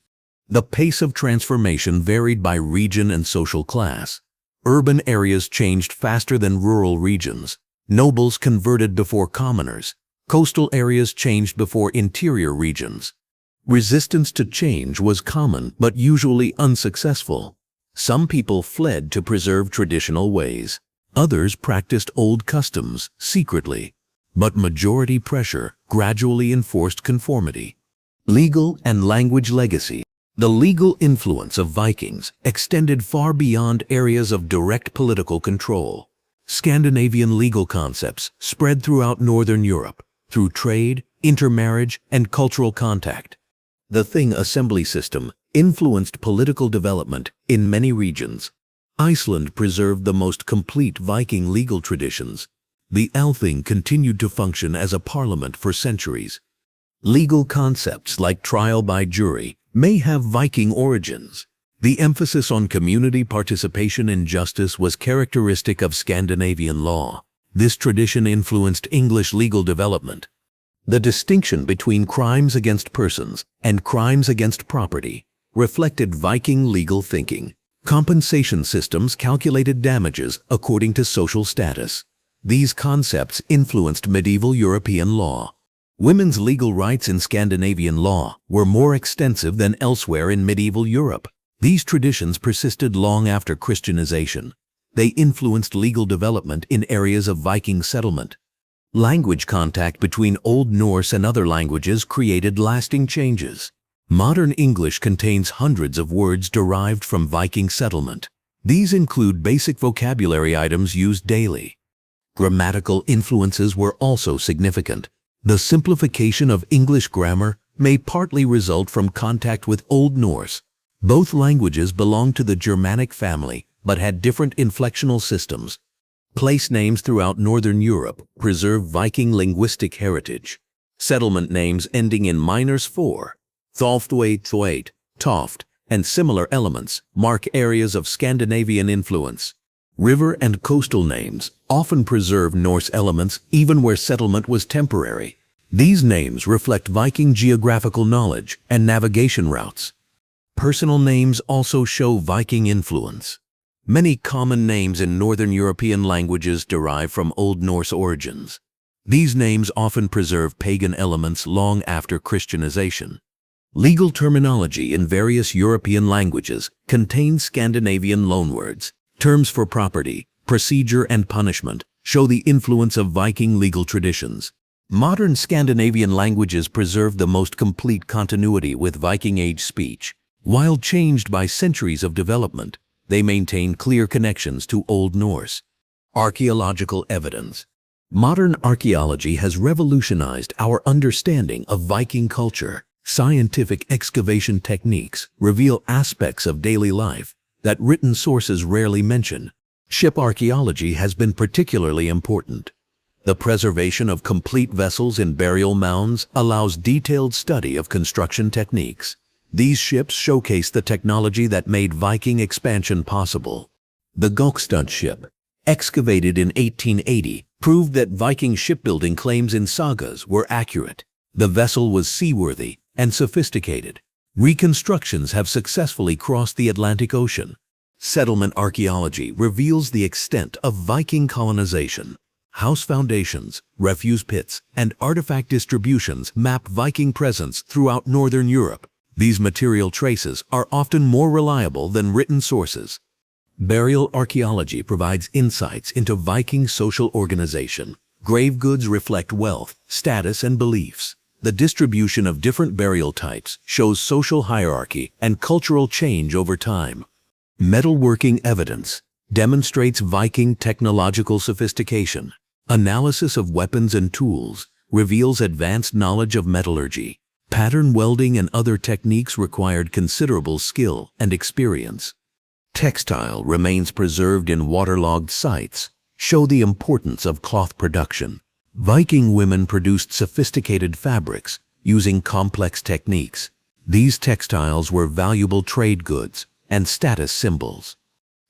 The pace of transformation varied by region and social class. Urban areas changed faster than rural regions. Nobles converted before commoners. Coastal areas changed before interior regions. Resistance to change was common but usually unsuccessful. Some people fled to preserve traditional ways. Others practiced old customs secretly. But majority pressure gradually enforced conformity. Legal and language legacy. The legal influence of Vikings extended far beyond areas of direct political control. Scandinavian legal concepts spread throughout Northern Europe through trade, intermarriage, and cultural contact. The Thing assembly system influenced political development in many regions. Iceland preserved the most complete Viking legal traditions. The Althing continued to function as a parliament for centuries. Legal concepts like trial by jury may have Viking origins. The emphasis on community participation in justice was characteristic of Scandinavian law. This tradition influenced English legal development. The distinction between crimes against persons and crimes against property reflected Viking legal thinking. Compensation systems calculated damages according to social status. These concepts influenced medieval European law. Women's legal rights in Scandinavian law were more extensive than elsewhere in medieval Europe. These traditions persisted long after Christianization. They influenced legal development in areas of Viking settlement. Language contact between Old Norse and other languages created lasting changes. Modern English contains hundreds of words derived from Viking settlement. These include basic vocabulary items used daily. Grammatical influences were also significant. The simplification of English grammar may partly result from contact with Old Norse. Both languages belonged to the Germanic family but had different inflectional systems. Place names throughout Northern Europe preserve Viking linguistic heritage. Settlement names ending in minors 4, Thwait, Toft, and similar elements mark areas of Scandinavian influence. River and coastal names often preserve Norse elements even where settlement was temporary. These names reflect Viking geographical knowledge and navigation routes. Personal names also show Viking influence. Many common names in Northern European languages derive from Old Norse origins. These names often preserve pagan elements long after Christianization. Legal terminology in various European languages contains Scandinavian loanwords. Terms for property, procedure, and punishment show the influence of Viking legal traditions. Modern Scandinavian languages preserve the most complete continuity with Viking Age speech. While changed by centuries of development, they maintain clear connections to Old Norse. Archaeological evidence. Modern archaeology has revolutionized our understanding of Viking culture. Scientific excavation techniques reveal aspects of daily life that written sources rarely mention. Ship archaeology has been particularly important. The preservation of complete vessels in burial mounds allows detailed study of construction techniques. These ships showcase the technology that made Viking expansion possible. The Gokstad ship, excavated in 1880, proved that Viking shipbuilding claims in sagas were accurate. The vessel was seaworthy and sophisticated. Reconstructions have successfully crossed the Atlantic Ocean. Settlement archaeology reveals the extent of Viking colonization. House foundations, refuse pits, and artifact distributions map Viking presence throughout Northern Europe. These material traces are often more reliable than written sources. Burial archaeology provides insights into Viking social organization. Grave goods reflect wealth, status, and beliefs. The distribution of different burial types shows social hierarchy and cultural change over time. Metalworking evidence demonstrates Viking technological sophistication. Analysis of weapons and tools reveals advanced knowledge of metallurgy. Pattern welding and other techniques required considerable skill and experience. Textile remains preserved in waterlogged sites, show the importance of cloth production. Viking women produced sophisticated fabrics using complex techniques. These textiles were valuable trade goods and status symbols.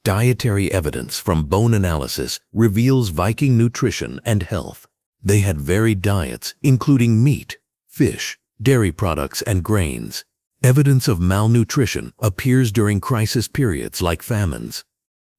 Dietary evidence from bone analysis reveals Viking nutrition and health. They had varied diets, including meat, fish, dairy products, and grains. Evidence of malnutrition appears during crisis periods like famines.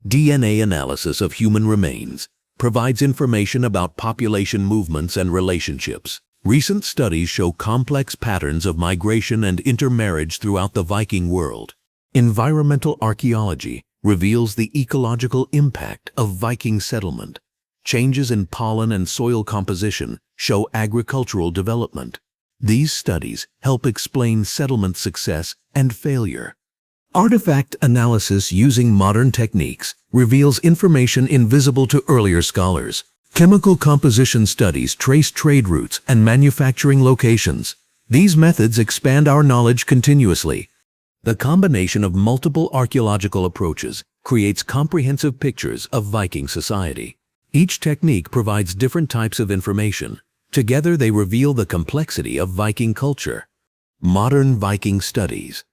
DNA analysis of human remains provides information about population movements and relationships. Recent studies show complex patterns of migration and intermarriage throughout the Viking world. Environmental archaeology reveals the ecological impact of Viking settlement. Changes in pollen and soil composition show agricultural development. These studies help explain settlement success and failure. Artifact analysis using modern techniques reveals information invisible to earlier scholars. Chemical composition studies trace trade routes and manufacturing locations. These methods expand our knowledge continuously. The combination of multiple archaeological approaches creates comprehensive pictures of Viking society. Each technique provides different types of information. Together they reveal the complexity of Viking culture. Modern Viking studies.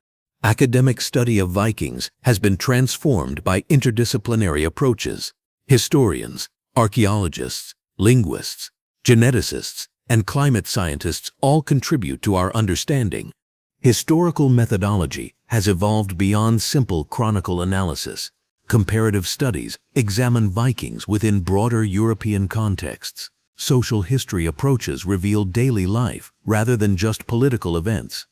Academic study of Vikings has been transformed by interdisciplinary approaches. Historians, archaeologists, linguists, geneticists, and climate scientists all contribute to our understanding. Historical methodology has evolved beyond simple chronicle analysis. Comparative studies examine Vikings within broader European contexts. Social history approaches reveal daily life rather than just political events.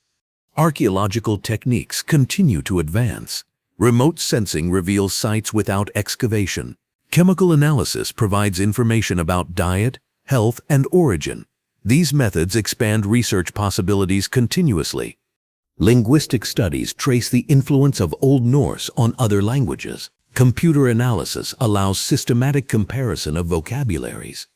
Archaeological techniques continue to advance. Remote sensing reveals sites without excavation. Chemical analysis provides information about diet, health, and origin. These methods expand research possibilities continuously. Linguistic studies trace the influence of Old Norse on other languages. Computer analysis allows systematic comparison of vocabularies.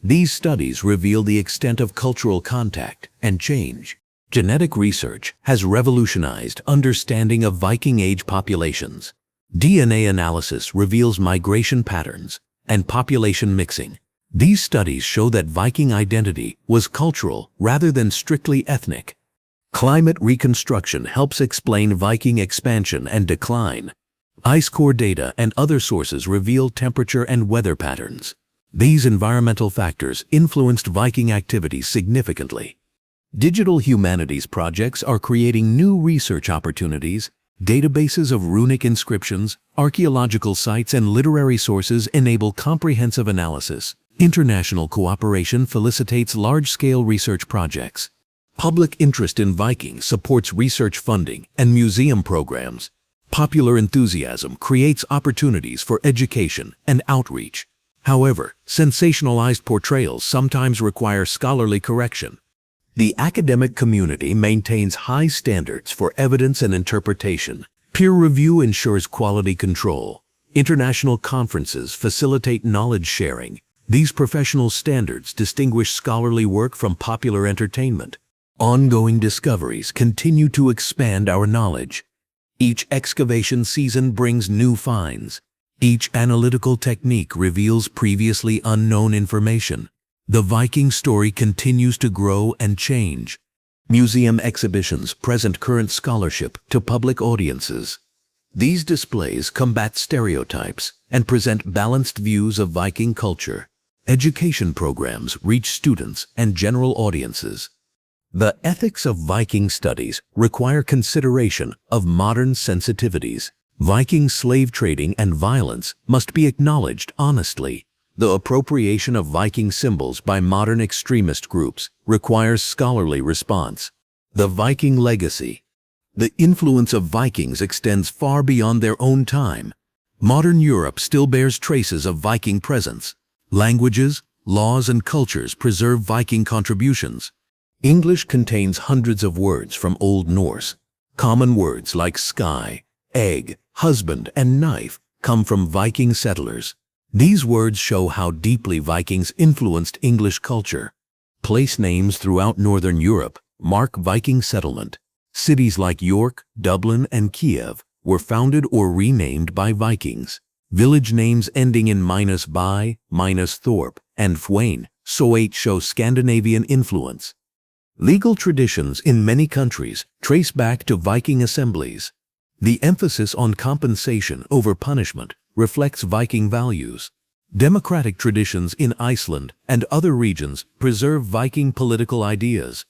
These studies reveal the extent of cultural contact and change. Genetic research has revolutionized understanding of Viking Age populations. DNA analysis reveals migration patterns and population mixing. These studies show that Viking identity was cultural rather than strictly ethnic. Climate reconstruction helps explain Viking expansion and decline. Ice core data and other sources reveal temperature and weather patterns. These environmental factors influenced Viking activity significantly. Digital humanities projects are creating new research opportunities. Databases of runic inscriptions, archaeological sites, and literary sources enable comprehensive analysis. International cooperation facilitates large-scale research projects. Public interest in Vikings supports research funding and museum programs. Popular enthusiasm creates opportunities for education and outreach. However, sensationalized portrayals sometimes require scholarly correction. The academic community maintains high standards for evidence and interpretation. Peer review ensures quality control. International conferences facilitate knowledge sharing. These professional standards distinguish scholarly work from popular entertainment. Ongoing discoveries continue to expand our knowledge. Each excavation season brings new finds. Each analytical technique reveals previously unknown information. The Viking story continues to grow and change. Museum exhibitions present current scholarship to public audiences. These displays combat stereotypes and present balanced views of Viking culture. Education programs reach students and general audiences. The ethics of Viking studies require consideration of modern sensitivities. Viking slave trading and violence must be acknowledged honestly. The appropriation of Viking symbols by modern extremist groups requires scholarly response. The Viking Legacy. The influence of Vikings extends far beyond their own time. Modern Europe still bears traces of Viking presence. Languages, laws, and cultures preserve Viking contributions. English contains hundreds of words from Old Norse. Common words like sky, egg, husband, and knife come from Viking settlers. These words show how deeply Vikings influenced English culture. Place names throughout Northern Europe mark Viking settlement. Cities like York, Dublin, and Kiev were founded or renamed by Vikings. Village names ending in -by, -thorp, and -fwain, -soate show Scandinavian influence. Legal traditions in many countries trace back to Viking assemblies. The emphasis on compensation over punishment reflects Viking values. Democratic traditions in Iceland and other regions preserve Viking political ideas.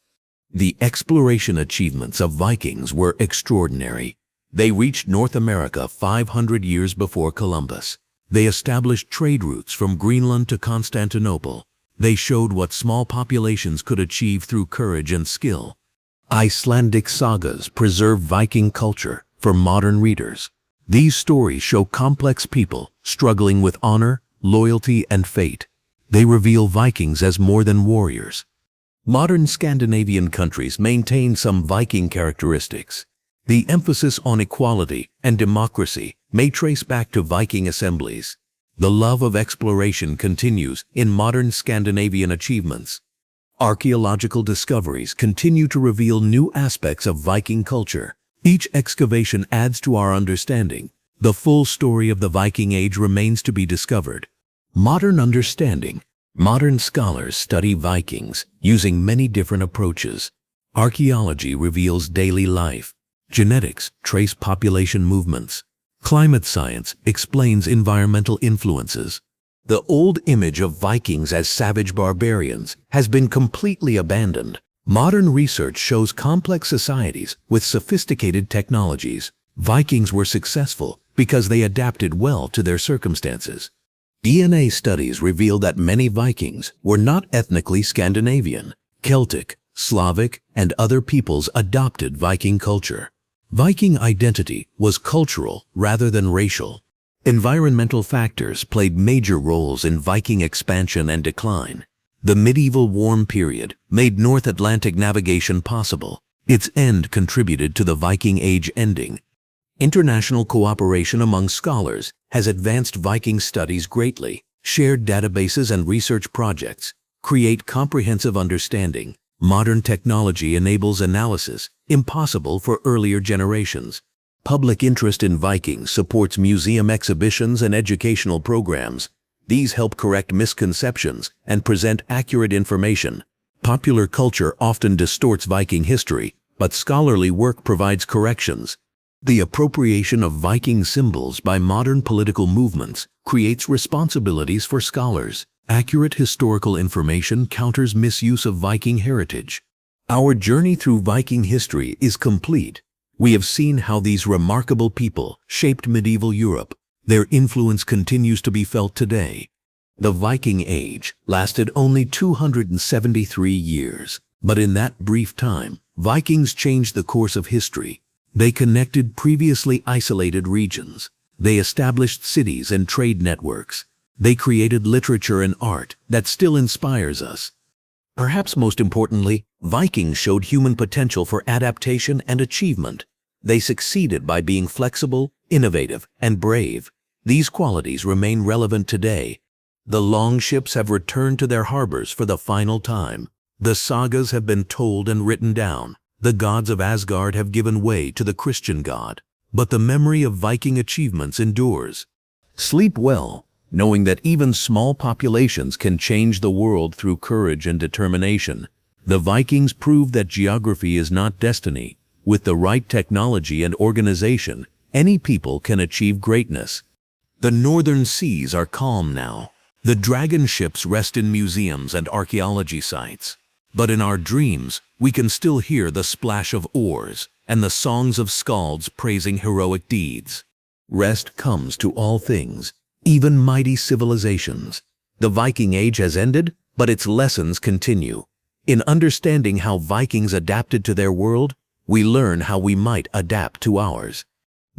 The exploration achievements of Vikings were extraordinary. They reached North America 500 years before Columbus. They established trade routes from Greenland to Constantinople. They showed what small populations could achieve through courage and skill. Icelandic sagas preserve Viking culture for modern readers. These stories show complex people struggling with honor, loyalty, and fate. They reveal Vikings as more than warriors. Modern Scandinavian countries maintain some Viking characteristics. The emphasis on equality and democracy may trace back to Viking assemblies. The love of exploration continues in modern Scandinavian achievements. Archaeological discoveries continue to reveal new aspects of Viking culture. Each excavation adds to our understanding. The full story of the Viking Age remains to be discovered. Modern understanding. Modern scholars study Vikings using many different approaches. Archaeology reveals daily life. Genetics trace population movements. Climate science explains environmental influences. The old image of Vikings as savage barbarians has been completely abandoned. Modern research shows complex societies with sophisticated technologies. Vikings were successful because they adapted well to their circumstances. DNA studies reveal that many Vikings were not ethnically Scandinavian. Celtic, Slavic, and other peoples adopted Viking culture. Viking identity was cultural rather than racial. Environmental factors played major roles in Viking expansion and decline. The medieval warm period made North Atlantic navigation possible. Its end contributed to the Viking Age ending. International cooperation among scholars has advanced Viking studies greatly. Shared databases and research projects create comprehensive understanding. Modern technology enables analysis impossible for earlier generations. Public interest in Vikings supports museum exhibitions and educational programs. These help correct misconceptions and present accurate information. Popular culture often distorts Viking history, but scholarly work provides corrections. The appropriation of Viking symbols by modern political movements creates responsibilities for scholars. Accurate historical information counters misuse of Viking heritage. Our journey through Viking history is complete. We have seen how these remarkable people shaped medieval Europe. Their influence continues to be felt today. The Viking Age lasted only 273 years, but in that brief time, Vikings changed the course of history. They connected previously isolated regions. They established cities and trade networks. They created literature and art that still inspires us. Perhaps most importantly, Vikings showed human potential for adaptation and achievement. They succeeded by being flexible, innovative, and brave. These qualities remain relevant today. The longships have returned to their harbors for the final time. The sagas have been told and written down. The gods of Asgard have given way to the Christian god. But the memory of Viking achievements endures. Sleep well, knowing that even small populations can change the world through courage and determination. The Vikings proved that geography is not destiny. With the right technology and organization, any people can achieve greatness. The northern seas are calm now. The dragon ships rest in museums and archaeology sites. But in our dreams, we can still hear the splash of oars and the songs of skalds praising heroic deeds. Rest comes to all things, even mighty civilizations. The Viking Age has ended, but its lessons continue. In understanding how Vikings adapted to their world, we learn how we might adapt to ours.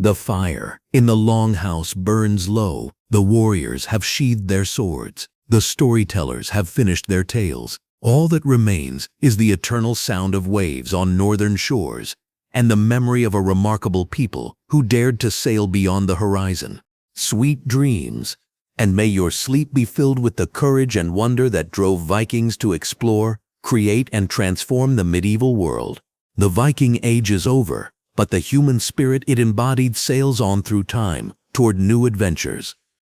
The fire in the longhouse burns low. The warriors have sheathed their swords. The storytellers have finished their tales. All that remains is the eternal sound of waves on northern shores and the memory of a remarkable people who dared to sail beyond the horizon. Sweet dreams, and may your sleep be filled with the courage and wonder that drove Vikings to explore, create, and transform the medieval world. The Viking Age is over, but the human spirit it embodied sails on through time toward new adventures.